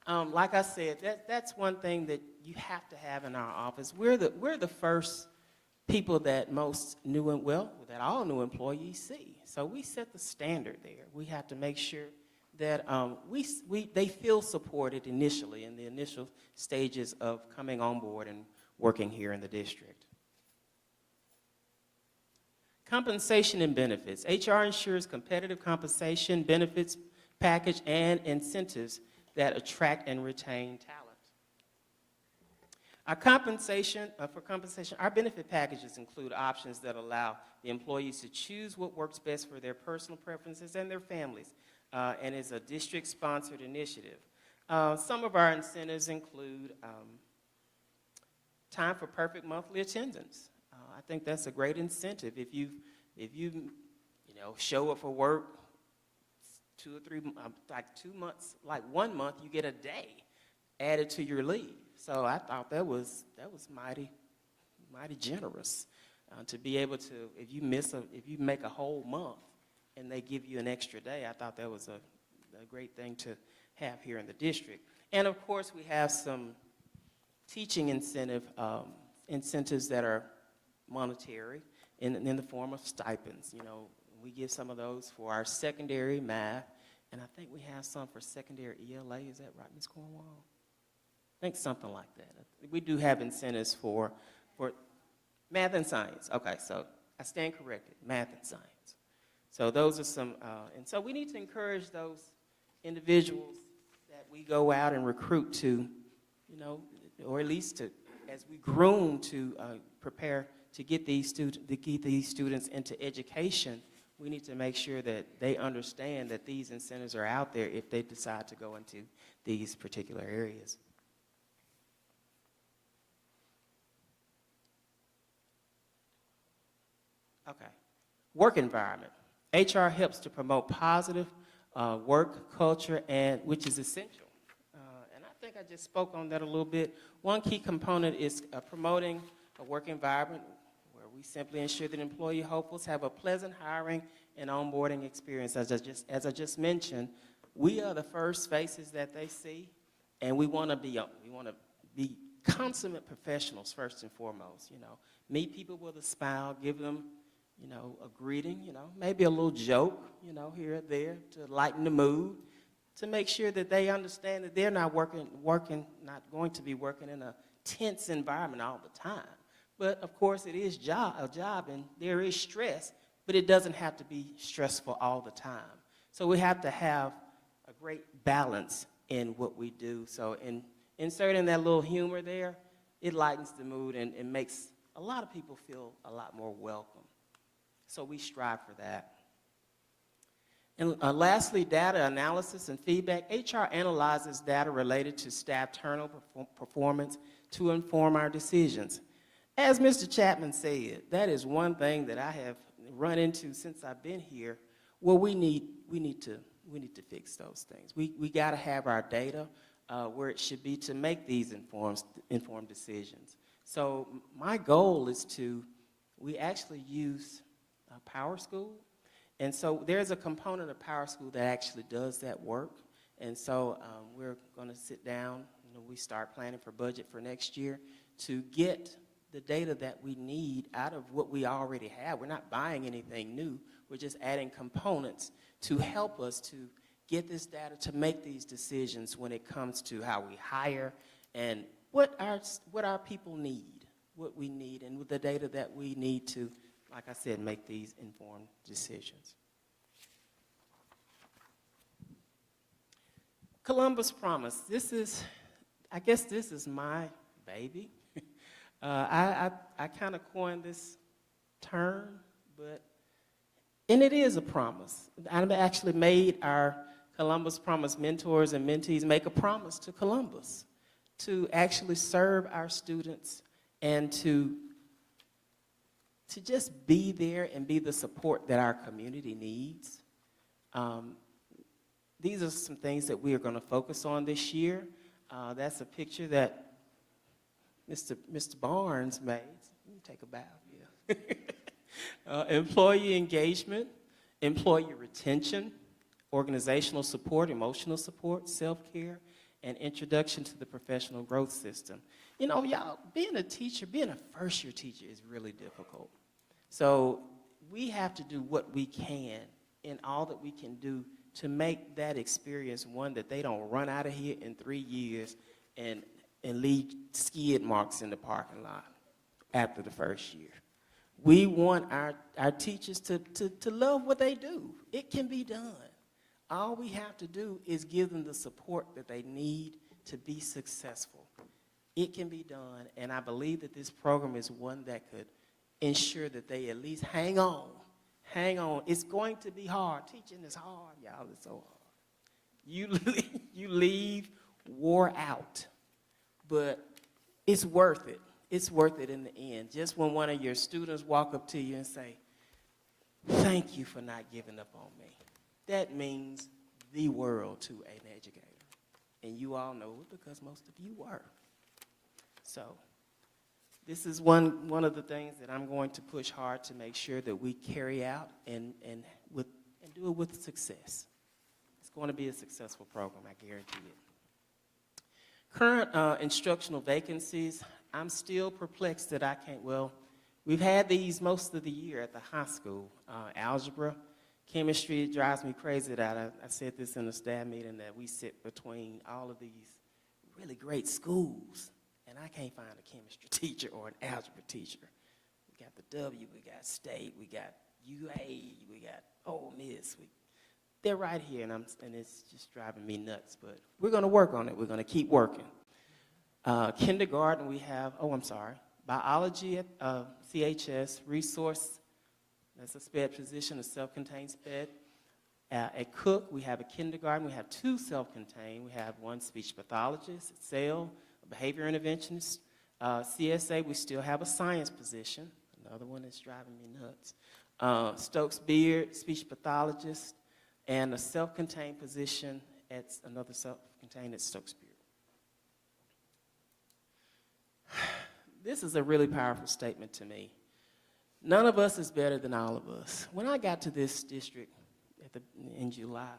Like I said, that's one thing that you have to have in our office. We're the first people that most new and that all new employees see. So we set the standard there. We have to make sure that they feel supported initially in the initial stages of coming on board and working here in the district. Compensation and benefits. HR ensures competitive compensation, benefits package, and incentives that attract and retain talent. Our compensation, our benefit packages include options that allow the employees to choose what works best for their personal preferences and their families, and is a district-sponsored initiative. Some of our incentives include time for perfect monthly attendance. I think that's a great incentive. If you show up for work 2 or 3, like 2 months, like 1 month, you get a day added to your leave. So I thought that was mighty generous to be able to, if you make a whole month and they give you an extra day. I thought that was a great thing to have here in the district. And of course, we have some teaching incentives that are monetary in the form of stipends. We give some of those for our secondary math, and I think we have some for secondary ELA. Is that right, Ms. Cornwall? I think something like that. We do have incentives for math and science. Okay, so I stand corrected, math and science. So those are some, and so we need to encourage those individuals that we go out and recruit to, or at least to, as we groom to prepare to get these students into education. We need to make sure that they understand that these incentives are out there if they decide to go into these particular areas. Okay. Work environment. HR helps to promote positive work culture, which is essential. And I think I just spoke on that a little bit. One key component is promoting a work environment where we simply ensure that employee hopefuls have a pleasant hiring and onboarding experience. As I just mentioned, we are the first faces that they see, and we want to be consummate professionals first and foremost. Meet people with a smile, give them a greeting, maybe a little joke, here or there to lighten the mood, to make sure that they understand that they're not not going to be working in a tense environment all the time. But of course, it is a job, and there is stress, but it doesn't have to be stressful all the time. So we have to have a great balance in what we do. So in inserting that little humor there, it lightens the mood and makes a lot of people feel a lot more welcome. So we strive for that. And lastly, data analysis and feedback. HR analyzes data related to staff turnover performance to inform our decisions. As Mr. Chapman said, that is one thing that I have run into since I've been here. Well, we need to fix those things. We got to have our data where it should be to make these informed decisions. So my goal is we actually use Power School, And so there's a component of Power School that actually does that work. And so we're going to sit down, we start planning for budget for next year to get the data that we need out of what we already have. We're not buying anything new. We're just adding components to help us to get this data to make these decisions when it comes to how we hire and what our people need, what we need, and with the data that we need to, like I said, make these informed decisions. Columbus Promise. I guess this is my baby. I kind of coined this term, and it is a promise. I actually made our Columbus Promise mentors and mentees make a promise to Columbus to actually serve our students and to just be there and be the support that our community needs. These are some things that we are going to focus on this year. That's a picture that Mr. Barnes made. Let me take a bow, yeah. Employee engagement, employee retention, organizational support, emotional support, self-care, and introduction to the professional growth system. You know, y'all, being a teacher, being a first-year teacher is really difficult. So we have to do what we can and all that we can do to make that experience one that they don't run out of here in 3 years and leave skid marks in the parking lot after the first year. We want our teachers to love what they do. It can be done. All we have to do is give them the support that they need to be successful. It can be done, and I believe that this program is one that could ensure that they at least hang on. Hang on. It's going to be hard. Teaching is hard, y'all. It's so hard. You leave wore out, but it's worth it. It's worth it in the end. Just when one of your students walk up to you and say, "Thank you for not giving up on me," that means the world to an educator. And you all know it because most of you were. So this is one of the things that I'm going to push hard to make sure that we carry out and do it with success. It's going to be a successful program, I guarantee it. Current instructional vacancies, I'm still perplexed that I can't, we've had these most of the year at the high school. Algebra, chemistry, it drives me crazy that I said this in a staff meeting that we sit between all of these really great schools, and I can't find a chemistry teacher or an algebra teacher. We got the W, we got State, we got UA, we got Ole Miss. They're right here, and it's just driving me nuts, but we're going to work on it. We're going to keep working. Kindergarten, we have, biology at CHS, resource, that's a SPED position, a self-contained SPED. At Cook, we have a kindergarten. We have 2 self-contained. We have 1 speech pathologist, at SAIL, a behavior interventionist. CSA, we still have a science position, another one that's driving me nuts. Stokes Beard, speech pathologist, and a self-contained position at another self-contained at Stokes Beard. This is a really powerful statement to me. None of us is better than all of us. When I got to this district in July,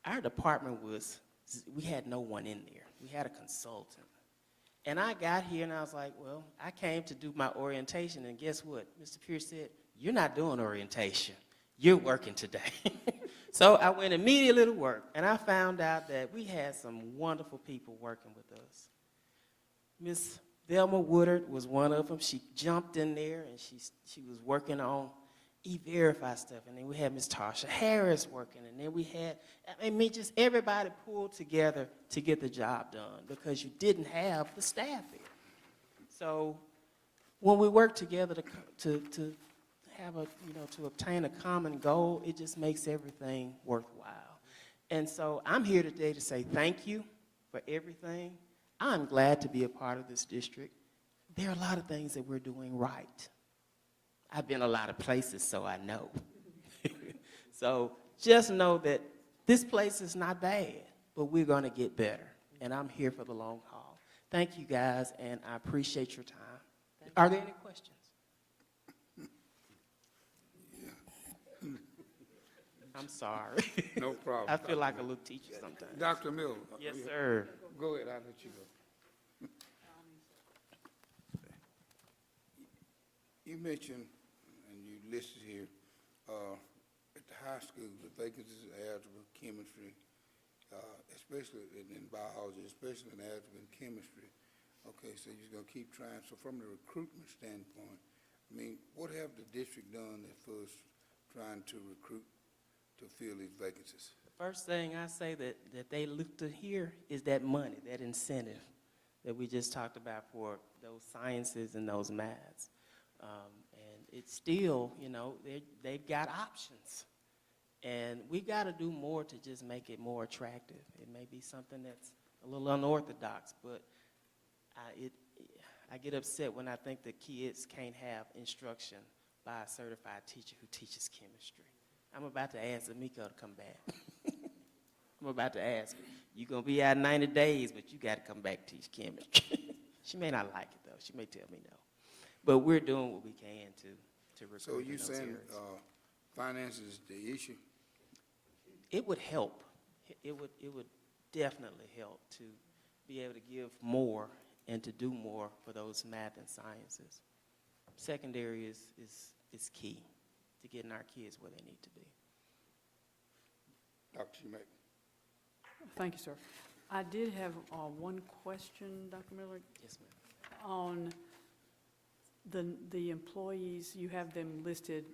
our department we had no one in there. We had a consultant. And I got here and I was like, I came to do my orientation, and guess what? Mr. Pierce said, "You're not doing orientation. You're working today." So I went immediately to work, and I found out that we had some wonderful people working with us. Miss Velma Woodard was one of them. She jumped in there, and she was working on E-Verify stuff. And then we had Miss Tasha Harris working, and then we had, just everybody pulled together to get the job done because you didn't have the staff there. So when we work together to have to obtain a common goal, it just makes everything worthwhile. And so I'm here today to say thank you for everything. I'm glad to be a part of this district. There are a lot of things that we're doing right. I've been a lot of places, so I know. So just know that this place is not bad, but we're going to get better. And I'm here for the long haul. Thank you, guys, and I appreciate your time. Are there any questions? Yeah. I'm sorry. No problem. I feel like a little teacher sometimes. Dr. Miller. Yes, sir. Go ahead, I'll let you go. You mentioned, and you listed here, at the high school, the vacancies in algebra, chemistry, especially in biology, especially in algebra and chemistry. Okay, so you're gonna keep trying. So from the recruitment standpoint, I mean, what have the district done as far as trying to recruit to fill these vacancies? First thing I say that they look to here is that money, that incentive that we just talked about for those sciences and those maths. And it's still, you know, they've got options. And we got to do more to just make it more attractive. It may be something that's a little unorthodox, but I get upset when I think the kids can't have instruction by a certified teacher who teaches chemistry. I'm about to ask Amiko to come back. I'm about to ask her. You're going to be out 90 days, but you got to come back and teach chemistry. She may not like it, though. She may tell me no. But we're doing what we can to recruit So in you those saying, areas. finance is the issue? It would help. It would definitely help to be able to give more and to do more for those math and sciences. Secondary is key to getting our kids where they need to be. Dr. Schmidt? Thank you, sir. I did have one question, Dr. Miller, Yes, ma'am. on the employees. You have them listed,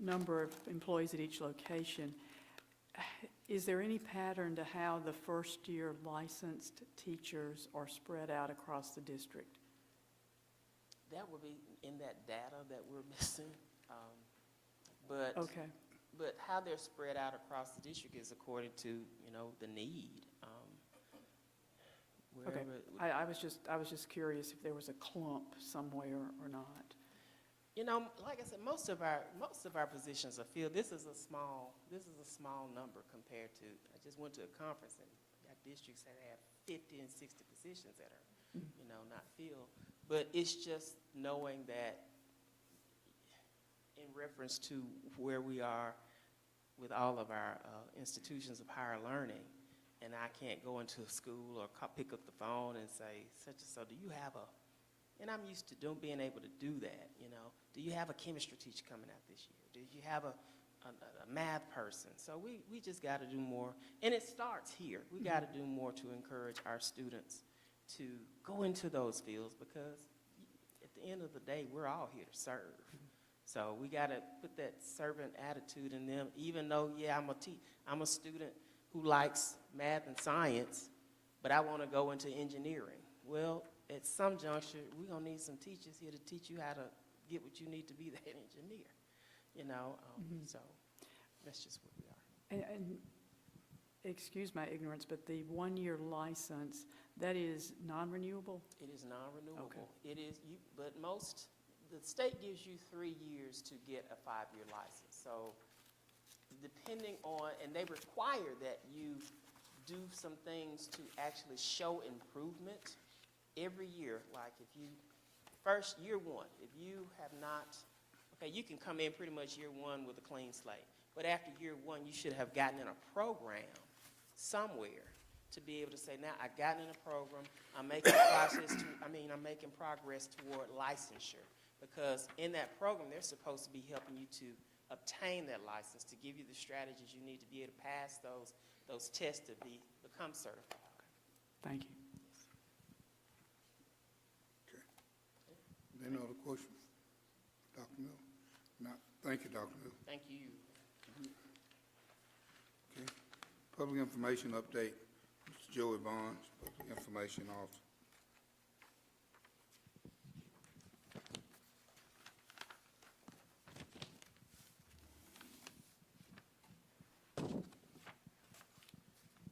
number of employees at each location. Is there any pattern to how the first-year licensed teachers are spread out across the district? That would be in that data that we're missing. But Okay. But how they're spread out across the district is according to, you know, the need. Okay. Wherever, I was just curious if there was a clump somewhere or not. you know, like I said, most of our positions are filled. This is a small number compared to. I just went to a conference and got districts that have 50 and 60 positions that are, you know, not filled. But it's just knowing that in reference to where we are with all of our institutions of higher learning, and I can't go into a school or pick up the phone and say, such and so, do you have a, and I'm used to being able to do that, you know. Do you have a chemistry teacher coming out this year? Do you have a math person? So we just got to do more, and it starts here. We got to do more to encourage our students to go into those fields, because at the end of the day, we're all here to serve. So we got to put that servant attitude in them, even though, yeah, I'm a student who likes math and science, but I want to go into engineering. Well, at some juncture, we're going to need some teachers here to teach you how to get what you need to be that engineer, you know. So that's just what we are. And excuse my ignorance, but the one-year license, that is non-renewable? It is non-renewable. Okay. It is, but the state gives you 3 years to get a 5-year license. So depending on, and they require that you do some things to actually show improvement every year. Like if you, first year one, if you have not, okay, you can come in pretty much year one with a clean slate. But after year one, you should have gotten in a program somewhere to be able to say, now I've gotten in a program, I'm making progress toward licensure. Because in that program, they're supposed to be helping you to obtain that license, to give you the strategies you need to be able to pass those tests to become certified. Thank you. Okay. Any other questions? Dr. Miller? No. Thank you, Dr. Miller. Thank you. Okay. Public information update. Mr. Joey Barnes, Public Information Officer.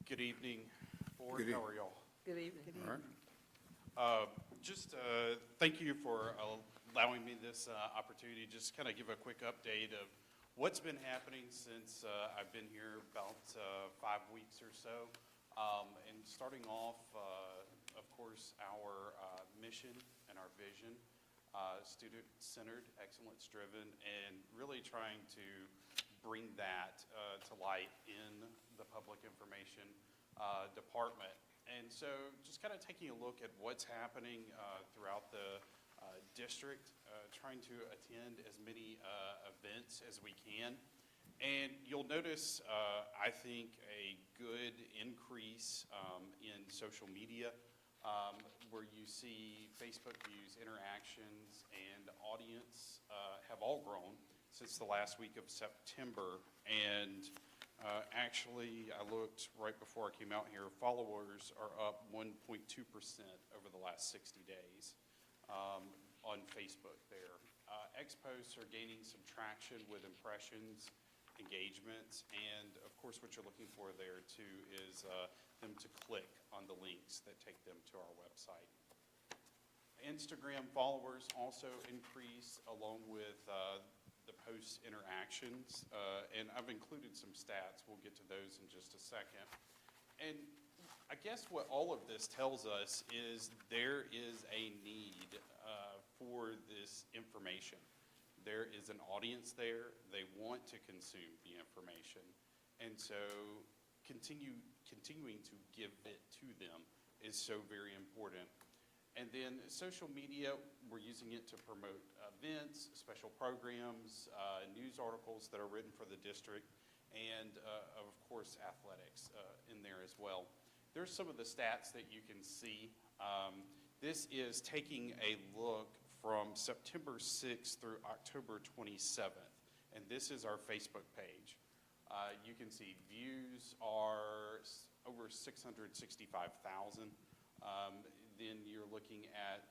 Good evening, Board. Good How are y'all? Good evening. All right. Thank you for allowing me this opportunity to just kind of give a quick update of what's been happening since I've been here about 5 weeks or so. And starting off, of course, our mission and our vision, student-centered, excellence-driven, and really trying to bring that to light in the public information department. And so just kind of taking a look at what's happening throughout the district, trying to attend as many events as we can. And you'll notice, I think, a good increase in social media, where you see Facebook views, interactions, and audience have all grown since the last week of September. And actually, I looked right before I came out here, followers are up 1.2% over the last 60 days on Facebook there. X-posts are gaining some traction with impressions, engagements, and of course what you're looking for there too is them to click on the links that take them to our website. Instagram followers also increase along with the post interactions, and I've included some stats. We'll get to those in just a second. And I guess what all of this tells us is there is a need for this information. There is an audience there. They want to consume the information. And so continuing to give it to them is so very important. And then social media, we're using it to promote events, special programs, news articles that are written for the district, and of course athletics in there as well. There's some of the stats that you can see. This is taking a look from September 6th through October 27th, and this is our Facebook page. You can see views are over 665,000. Then you're looking at,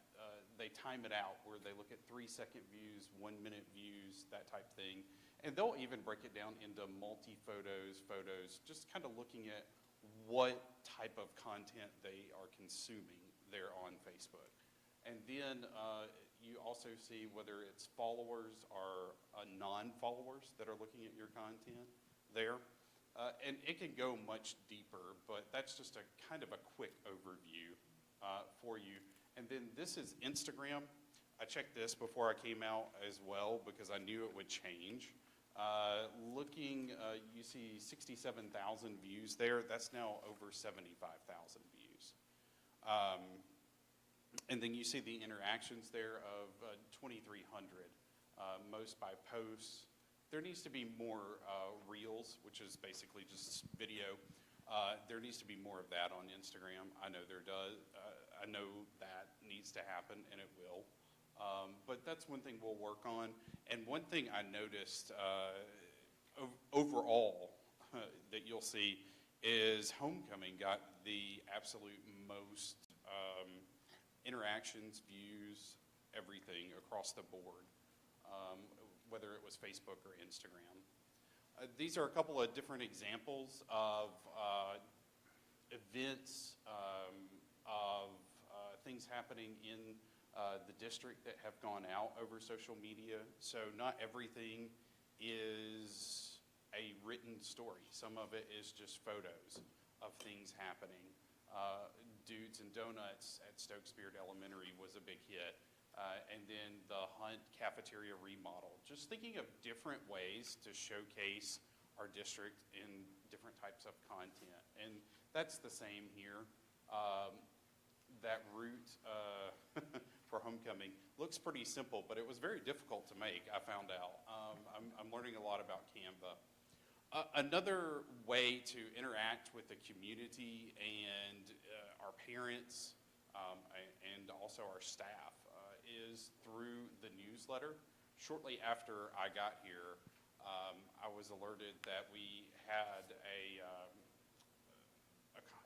they time it out where they look at 3-second views, 1-minute views, that type thing. And they'll even break it down into multi-photos, photos, just kind of looking at what type of content they are consuming there on Facebook. And then you also see whether it's followers or non-followers that are looking at your content there. And it can go much deeper, but that's just a kind of a quick overview for you. And then this is Instagram. I checked this before I came out as well because I knew it would change. You see 67,000 views there. That's now over 75,000 views. And then you see the interactions there of 2,300, most by posts. There needs to be more reels, which is basically just video. There needs to be more of that on Instagram. I know there does. I know that needs to happen, and it will. But that's one thing we'll work on. And one thing I noticed overall that you'll see is Homecoming got the absolute most interactions, views, everything across the board, whether it was Facebook or Instagram. These are a couple of different examples of events, of things happening in the district that have gone out over social media. So not everything is a written story. Some of it is just photos of things happening. Dudes and Donuts at Stokes Beard Elementary was a big hit. And then the Hunt cafeteria remodel. Just thinking of different ways to showcase our district in different types of content. And that's the same here. That route for Homecoming looks pretty simple, but it was very difficult to make, I found out. I'm learning a lot about Canva. Another way to interact with the community and our parents and also our staff is through the newsletter. Shortly after I got here, I was alerted that we had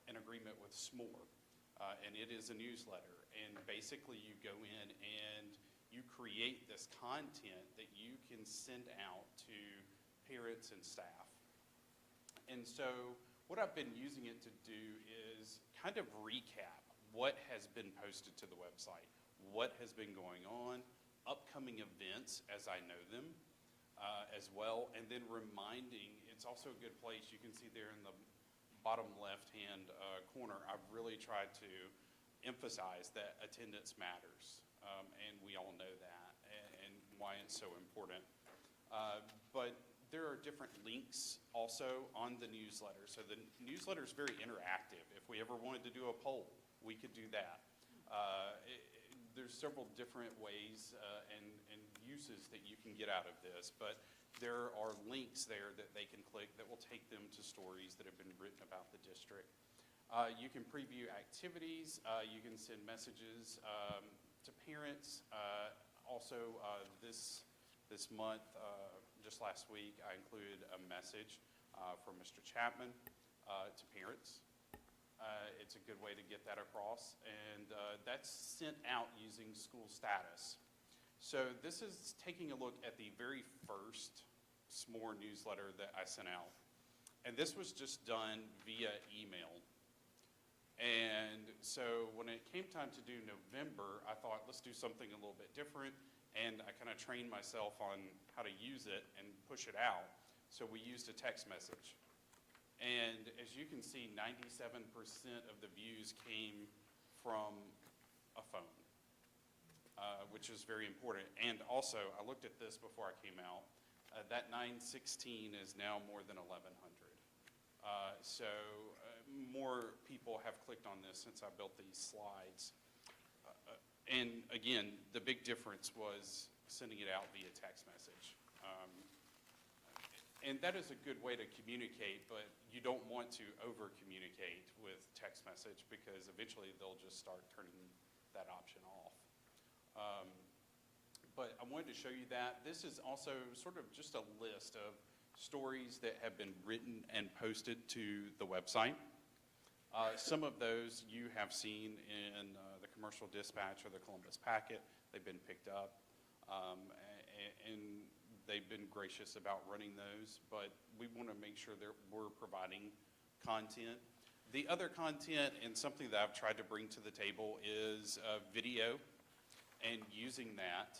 an agreement with S'more, and it is a newsletter. And basically you go in and you create this content that you can send out to parents and staff. And so what I've been using it to do is kind of recap what has been posted to the website, what has been going on, upcoming events as I know them as well, and then reminding, it's also a good place, you can see there in the bottom left-hand corner, I've really tried to emphasize that attendance matters, and we all know that, and why it's so important. But There are different links also on the newsletter. So the newsletter is very interactive. If we ever wanted to do a poll, we could do that. There's several different ways and uses that you can get out of this, but there are links there that they can click that will take them to stories that have been written about the district. You can preview activities. You can send messages to parents. Also, this month, just last week, I included a message from Mr. Chapman to parents. It's a good way to get that across, and that's sent out using school status. So this is taking a look at the very first SMORE newsletter that I sent out. And this was just done via email. And so when it came time to do November, I thought, let's do something a little bit different. And I kind of trained myself on how to use it and push it out. So we used a text message. And as you can see, 97% of the views came from a phone, which is very important. And also, I looked at this before I came out. That 916 is now more than 1,100. So more people have clicked on this since I built these slides. And again, the big difference was sending it out via text message. And that is a good way to communicate, but you don't want to over-communicate with text message because eventually they'll just start turning that option off. But I wanted to show you that. This is also sort of just a list of stories that have been written and posted to the website. Some of those you have seen in the Commercial Dispatch or the Columbus Packet. They've been picked up, and they've been gracious about running those, but we want to make sure that we're providing content. The other content, and something that I've tried to bring to the table, is video and using that.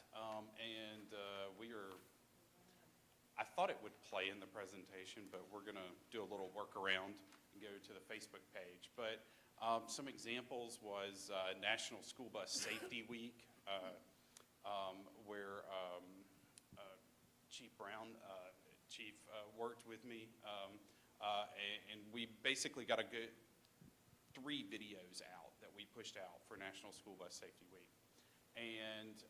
I thought it would play in the presentation, but we're going to do a little workaround and go to the Facebook page. But some examples was National School Bus Safety Week, where Chief Brown, worked with me, and we basically got a good 3 videos out that we pushed out for National School Bus Safety Week. And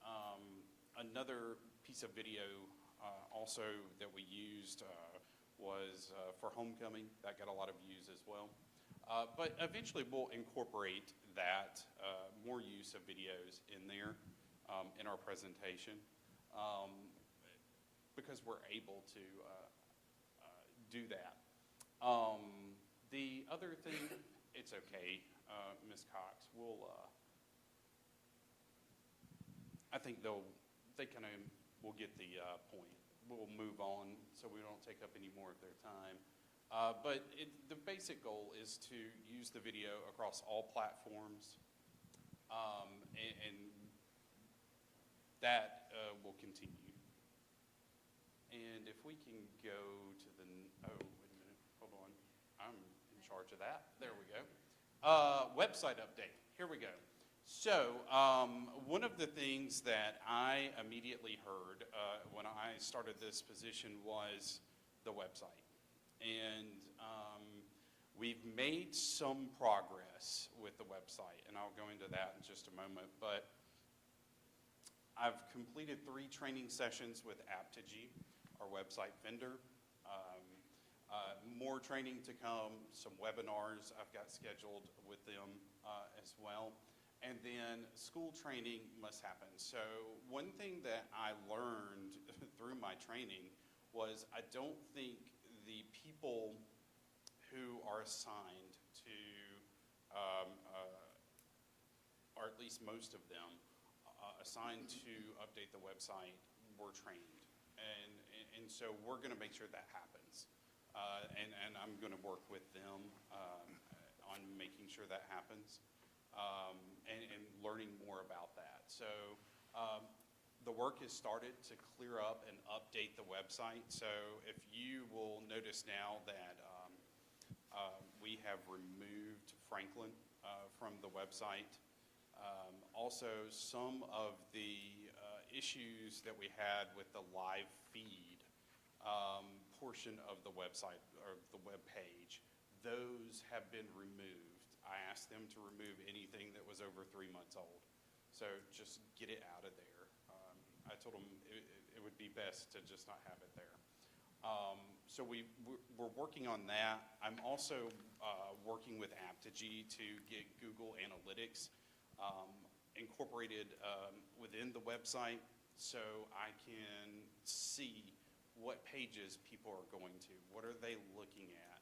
another piece of video also that we used was for homecoming. That got a lot of views as well. But eventually we'll incorporate that, more use of videos in there in our presentation. Because we're able to do that. The other thing, it's okay, Ms. Cox, I think they kind of will get the point. We'll move on so we don't take up any more of their time. But the basic goal is to use the video across all platforms, and that will continue. And if we can go to the, oh, wait a minute, hold on. I'm in charge of that. There we go. Website update. Here we go. So one of the things that I immediately heard when I started this position was the website. And we've made some progress with the website, and I'll go into that in just a moment. But I've completed 3 training sessions with Aptogee, our website vendor. More training to come, some webinars I've got scheduled with them as well. And then school training must happen. So one thing that I learned through my training was I don't think the people who are assigned to, or at least most of them, assigned to update the website were trained. And so we're going to make sure that happens. And I'm going to work with them on making sure that happens and learning more about that. So the work has started to clear up and update the website. So if you will notice now that we have removed Franklin from the website. Also, some of the issues that we had with the live feed portion of the website or the web page, those have been removed. I asked them to remove anything that was over 3 months old. So just get it out of there. I told them it would be best to just not have it there. So we're working on that. I'm also working with Aptigee to get Google Analytics incorporated within the website so I can see what pages people are going to, what are they looking at,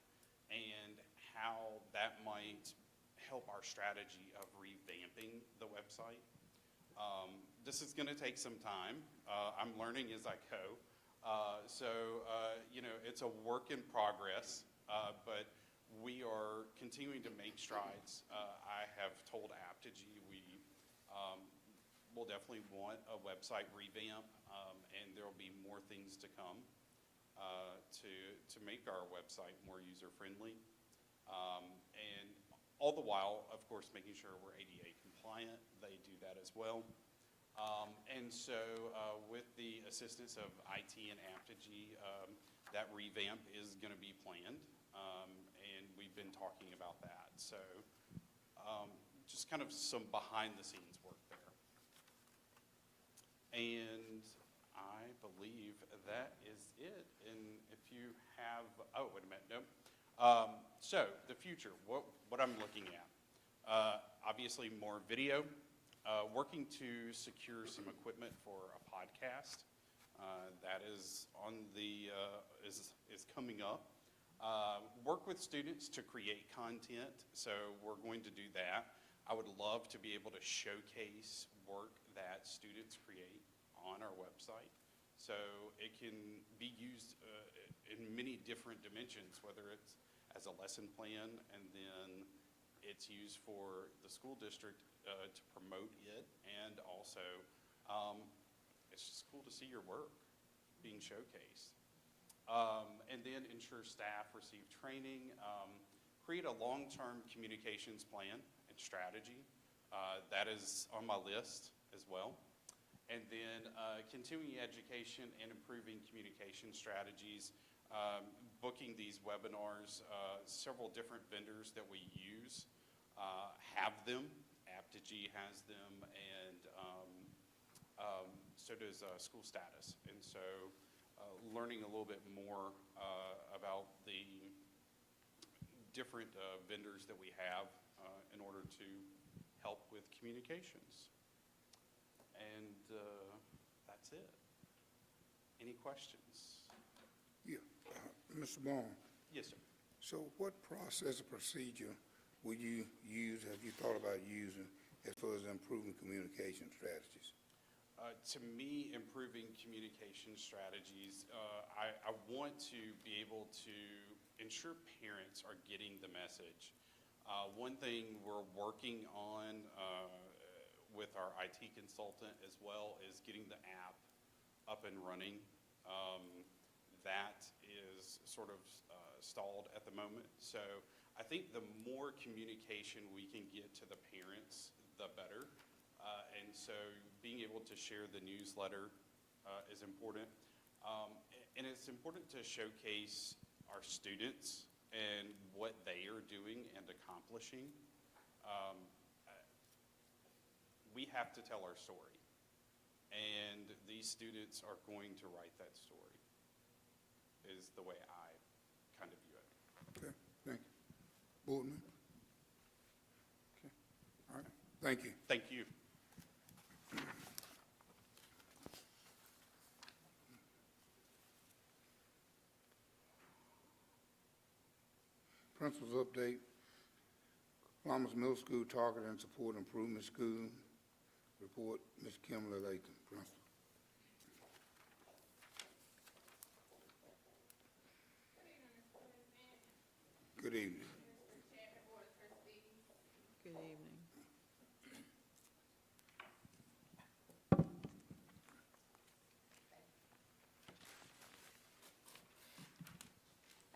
and how that might help our strategy of revamping the website. This is going to take some time. I'm learning as I go. You know, it's a work in progress, but we are continuing to make strides. I have told Aptigee we will definitely want a website revamp, and there will be more things to come to make our website more user-friendly. And all the while, of course, making sure we're ADA compliant. They do that as well. With the assistance of IT and Aptigee, that revamp is going to be planned, and we've been talking about that. So just kind of some behind-the-scenes work there. And I believe that is it. And if you have, oh, wait a minute, no. So the future, what I'm looking at. Obviously more video, working to secure some equipment for a podcast. That is on the, is coming up. Work with students to create content, so we're going to do that. I would love to be able to showcase work that students create on our website, so it can be used in many different dimensions, whether it's as a lesson plan, and then it's used for the school district to promote it, and also it's just cool to see your work being showcased. And then ensure staff receive training, create a long-term communications plan and strategy. That is on my list as well. And then continuing education and improving communication strategies, booking these webinars. Several different vendors that we use have them. Aptigee has them, and so does School Status. And so learning a little bit more about the different vendors that we have in order to help with communications. And that's it. Any questions? Yeah, Mr. Bond, Yes, sir. so what process or procedure will you use, have you thought about using as far as improving communication strategies? To me, improving communication strategies, I want to be able to ensure parents are getting the message. One thing we're working on with our IT consultant as well is getting the app up and running. That is sort of stalled at the moment. So I think the more communication we can get to the parents, the better. And so being able to share the newsletter is important. And it's important to showcase our students and what they are doing and accomplishing. We have to tell our story. And these students are going to write that story, is the way I kind of view it. Okay, thank you. Boardman? Okay, all right, thank you. Thank you. Principal's update. Columbus Middle School Target and Support Improvement School. Report, Ms. Kimberly Latham, Principal. Good evening. Good evening.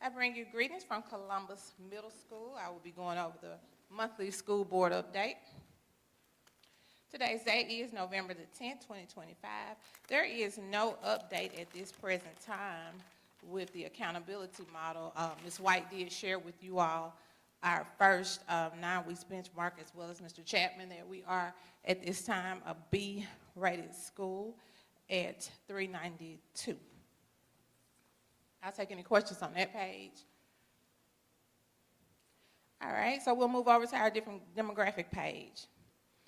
I bring you greetings from Columbus Middle School. I will be going over the monthly school board update. Today's date is November the 10th, 2025. There is no update at this present time with the accountability model. Ms. White did share with you all our first 9 weeks benchmark, as well as Mr. Chapman, that we are at this time a B-rated school at 392. I'll take any questions on that page. All right, so we'll move over to our different demographic page.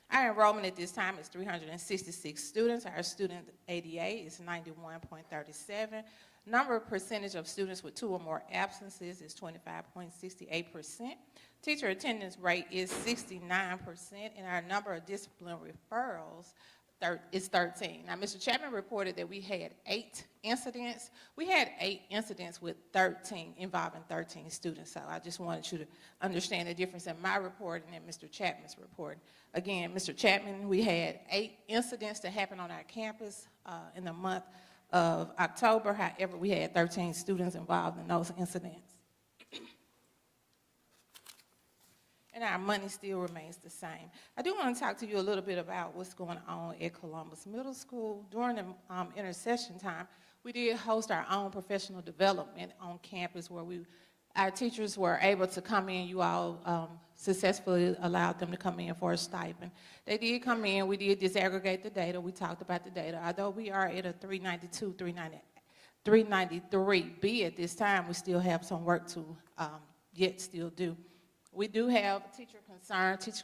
Our enrollment at this time is 366 students. Our student ADA is 91.37. Number of percentage of students with 2 or more absences is 25.68%. Teacher attendance rate is 69%, and our number of discipline referrals is 13. Now, Mr. Chapman reported that we had 8 incidents. We had 8 incidents with 13, involving 13 students. So I just wanted you to understand the difference in my report and in Mr. Chapman's report. Again, Mr. Chapman, we had 8 incidents that happened on our campus in the month of October. However, we had 13 students involved in those incidents. And our money still remains the same. I do want to talk to you a little bit about what's going on at Columbus Middle School. During the intercession time, we did host our own professional development on campus where our teachers were able to come in. You all successfully allowed them to come in for a stipend. They did come in. We did disaggregate the data. We talked about the data. Although we are at a 392, 393B at this time, we still have some work to yet still do. We do have teacher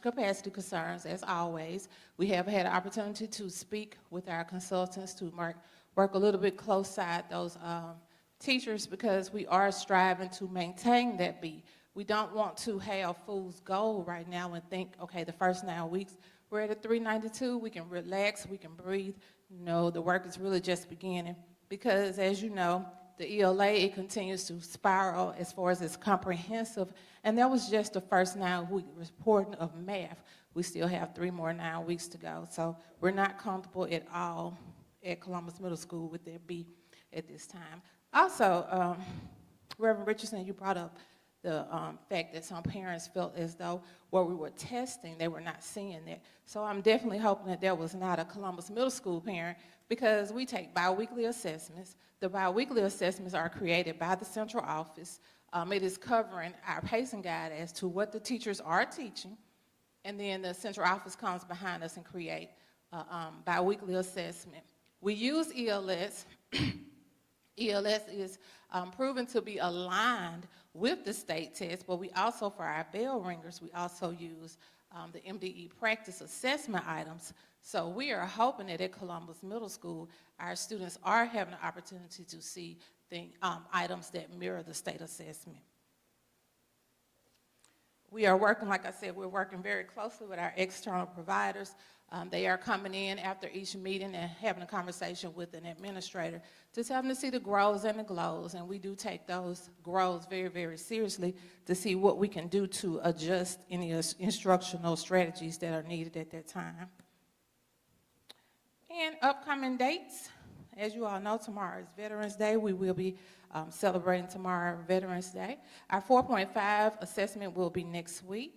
capacity concerns, as always. We have had an opportunity to speak with our consultants to work a little bit close side those teachers, because we are striving to maintain that B. We don't want to have fool's gold right now and think, okay, the first 9 weeks, we're at a 392, we can relax, we can breathe. No, the work is really just beginning, because as you know, the ELA, it continues to spiral as far as it's comprehensive, and that was just the first 9 week reporting of math. We still have 3 more 9 weeks to go, so we're not comfortable at all at Columbus Middle School with that B at this time. Also, Reverend Richardson, you brought up the fact that some parents felt as though where we were testing, they were not seeing that. So I'm definitely hoping that there was not a Columbus Middle School parent, because we take biweekly assessments. The biweekly assessments are created by the central office. It is covering our pacing guide as to what the teachers are teaching, and then the central office comes behind us and create a biweekly assessment. We use ELS. ELS is proven to be aligned with the state test, but we also, for our bell ringers, we also use the MDE practice assessment items. So we are hoping that at Columbus Middle School, our students are having an opportunity to see items that mirror the state assessment. We are working, like I said, we're working very closely with our external providers. They are coming in after each meeting and having a conversation with an administrator to tell them to see the grows and the glows, and we do take those grows very, very seriously to see what we can do to adjust any instructional strategies that are needed at that time. And upcoming dates, as you all know, tomorrow is Veterans Day. We will be celebrating tomorrow Veterans Day. Our 4.5 assessment will be next week.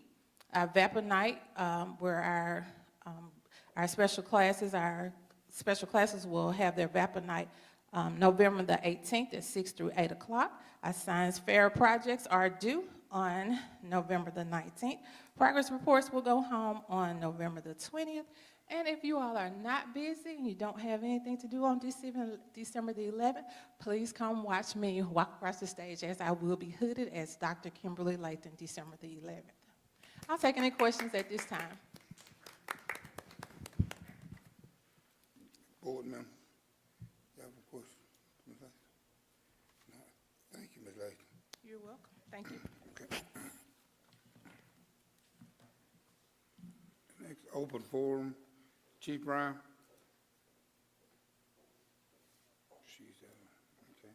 Our VAPA night, where our special classes will have their VAPA night November the 18th at 6 through 8 o'clock. Our science fair projects are due on November the 19th. Progress reports will go home on November the 20th. And if you all are not busy and you don't have anything to do on December the 11th, please come watch me walk across the stage, as I will be hooded as Dr. Kimberly Lathan, December the 11th. I'll take any questions at this time. Board member, you have a question, Ms. Layton? No. Thank you, Ms. Layton. You're welcome. Thank you. Okay. Next, open forum, Chief Brown. She's okay.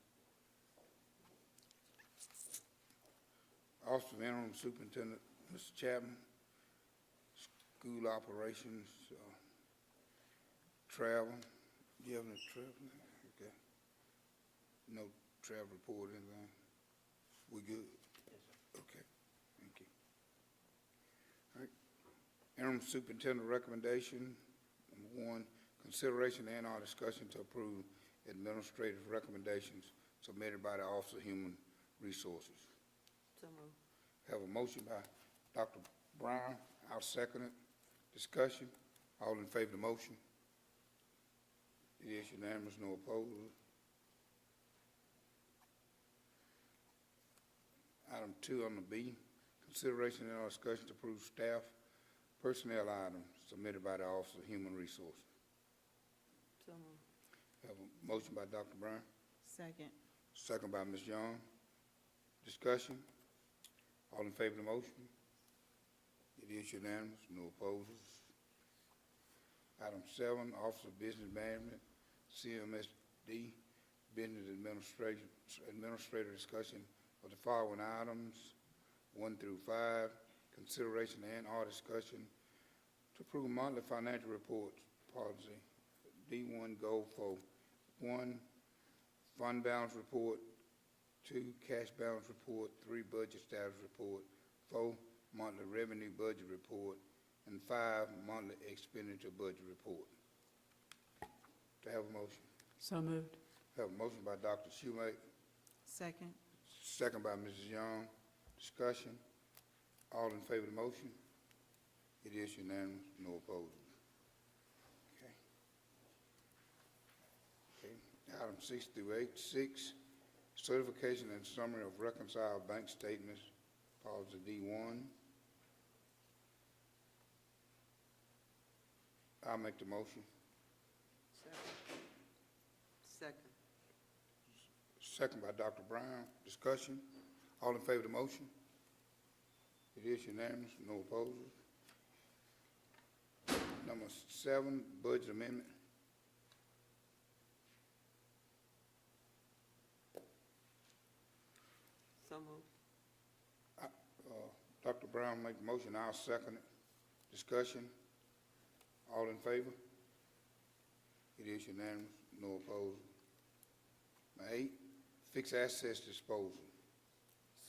Office of Interim Superintendent, Mr. Chapman, school operations, travel. Do you have any travel? Okay. No travel report, anything? We good? Okay, thank you. All right. Interim Superintendent recommendation, number 1, consideration and/or discussion to approve administrative recommendations submitted by the Office of Human Resources. So moved. Have a motion by Dr. Brown, I'll second it. Discussion, all in favor of the motion? It is unanimous, no opposed. Item 2 on the B, consideration and or discussion to approve staff personnel items submitted by the Office of Human Resources. So moved. Have a motion by Dr. Brown, Second. second by Ms. Young. Discussion, all in favor of the motion? It is unanimous, no opposers. Item 7, Office of Business Management, CMSD, Business Administrator discussion of the following items, 1 through 5, consideration and or discussion to approve monthly financial reports, policy, D1 goal for 1, fund balance report, 2, cash balance report, 3, budget status report, 4, monthly revenue budget report, and 5, monthly expenditure budget report. To have a motion. So moved. Have a motion by Dr. Shoemake, Second. second by Mrs. Young. Discussion. All in favor of the motion? It is unanimous, no opposers. Okay. Okay. Item 6 through 8. 6, certification and summary of reconciled bank statements, policy D1. I'll make the motion. Second. Second by Dr. Brown. Discussion. All in favor of the motion? It is unanimous, no opposers. Number 7, budget amendment. So moved. Dr. Brown make the motion, I'll second it. Discussion. All in favor? It is unanimous, no opposers. Number 8, fixed assets disposal.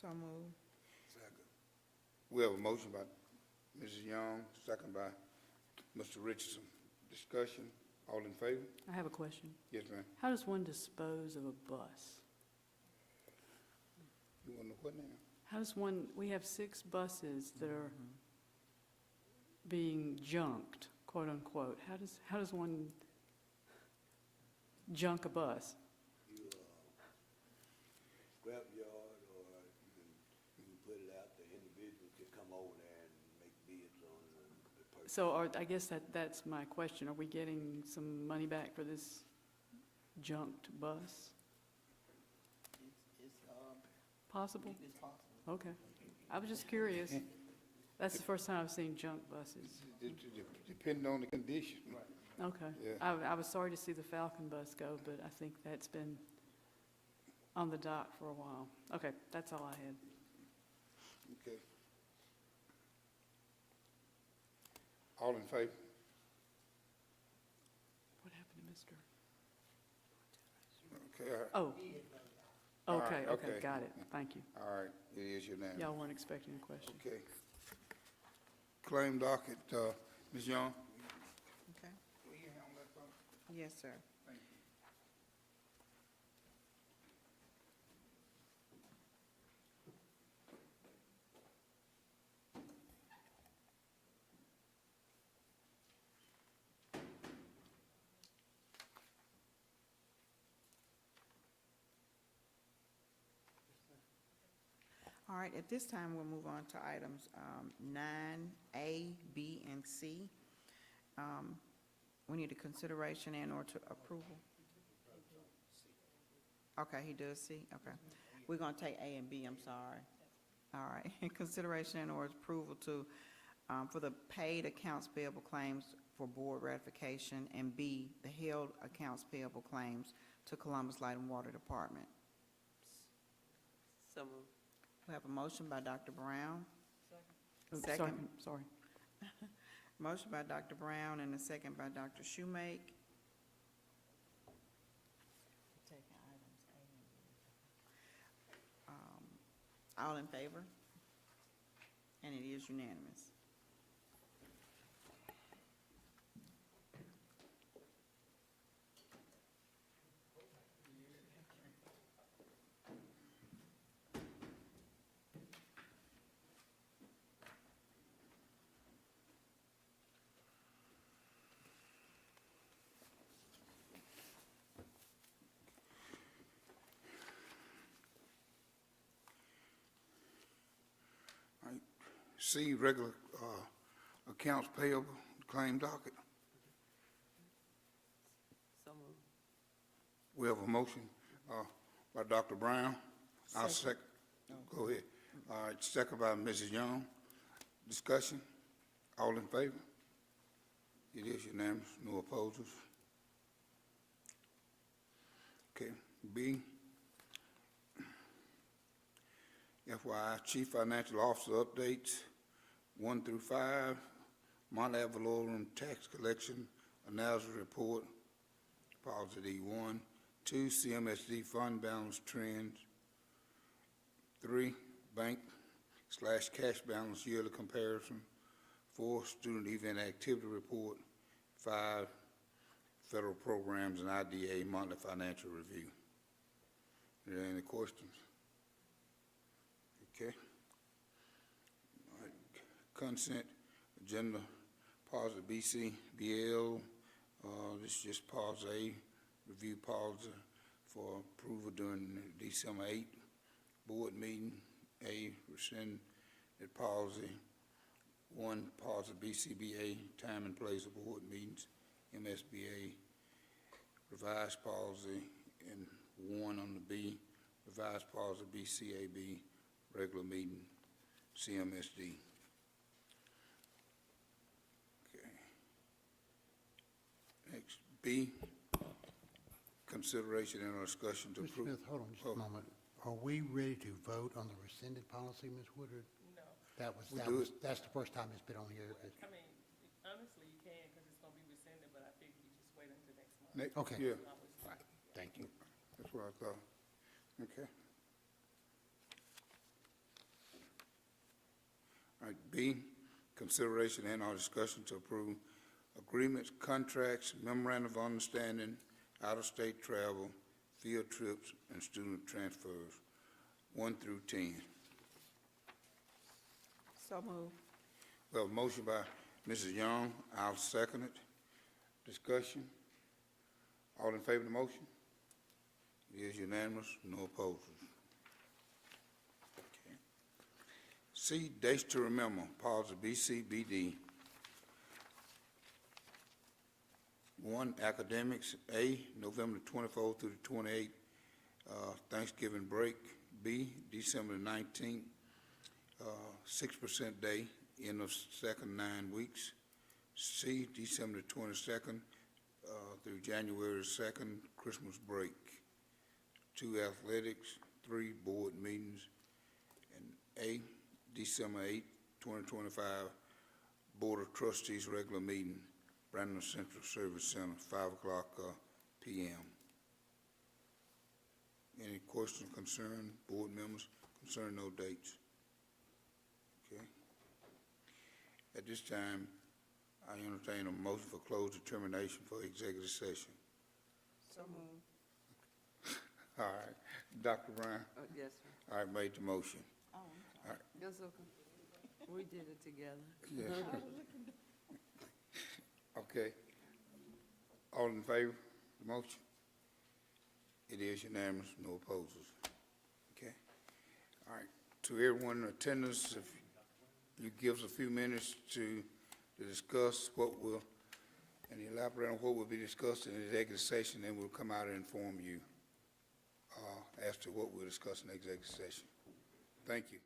So moved. We have a motion by Mrs. Young, second by Mr. Richardson. Discussion, all in favor? I have a question. Yes, ma'am. How does one dispose of a bus? You want to know what now? How does one, we have 6 buses that are being junked, quote unquote. How does one junk a bus? You, scrap yard, or you can put it out, the individuals can come over there and make bids on the purchase. So I guess that's my question. Are we getting some money back for this junked bus? It's Possible? it's possible. Okay. I was just curious. That's the first time I've seen junk buses. Depending on the condition. Okay. Yeah. I was sorry to see the Falcon bus go, but I think that's been on the dock for a while. Okay, that's all I had. Okay. All in favor? What happened to Mr.? Okay, Oh. All Okay, right, okay, okay. got it. Thank you. all right, it is unanimous. Y'all weren't expecting a question. Okay. Claim docket, Ms. Young? Okay. Yes, sir. All right, at this time, we'll move on to items 9A, B, and C. We need a consideration and or to approval. Okay, he does C, okay. We're gonna take A and B, I'm sorry. All right, consideration and or approval to, for the paid accounts payable claims for board ratification, and B, the held accounts payable claims to Columbus Light and Water Department. So moved. We have a motion by Dr. Brown. Oh, Second. Sorry. Motion by Dr. Brown and a second by Dr. Shoemake. All in favor? And it is unanimous. C, regular accounts payable claim docket. So moved. We have a motion by Dr. Brown. I'll second. Go ahead. All right, second by Mrs. Young. Discussion? All in favor? It is unanimous, no opposers. Okay, B, FYI, Chief Financial Officer updates, 1 through 5, Mount ad valorem tax collection analysis report, policy D1, 2, CMSD fund balance trends, 3, bank/cash balance yearly comparison, 4, student event activity report, 5, federal programs and IDA monthly financial review. Are there any questions? Okay. All right. Consent agenda, policy BC, BL, this is just policy A, review policy for approval during the December 8th board meeting. A, rescind the policy. 1, policy BCBA, time and place of board meetings. MSBA, revised policy, and 1 on the B, revised policy BCAB, regular meeting, CMSD. Okay. Next, B, consideration and discussion to Mr. approve. Smith, hold on just a moment. Are we ready to vote on the rescinded policy, Ms. Woodard? No. That's the first time it's been on here. I mean, honestly, you can, because it's gonna be rescinded, but I figured you just wait until next month. Okay. Yeah, I was- Thank you. that's what I thought. Okay. All right, B, consideration and or discussion to approve agreements, contracts, memorandum of understanding, out-of-state travel, field trips, and student transfers, 1 through 10. So moved. We have a motion by Mrs. Young. I'll second it. Discussion? All in favor of the motion? It is unanimous, no opposers. Okay. C, dates to remember, policy BCBD. 1, academics. A, November 24th through the 28th, Thanksgiving break. B, December 19th, 6% day, end of second 9 weeks. C, December 22nd through January 2nd, Christmas break. 2, athletics. 3, board meetings. And A, December 8th, 2025, Board of Trustees regular meeting, Brandon Central Service Center, 5 o'clock p.m. Any questions, concern, board members, concern no dates? Okay. At this time, I entertain a motion for closed determination for executive session. So moved. All right, Dr. Brown, Yes, sir. all right, made the motion. Yes, okay. We did it together. Yes. Okay. All in favor of the motion? It is unanimous, no opposers. Okay. All right. To everyone in attendance, if you give us a few minutes to discuss what will, and elaborate on what will be discussed in the executive session, then we'll come out and inform you as to what we'll discuss in the executive session. Thank you.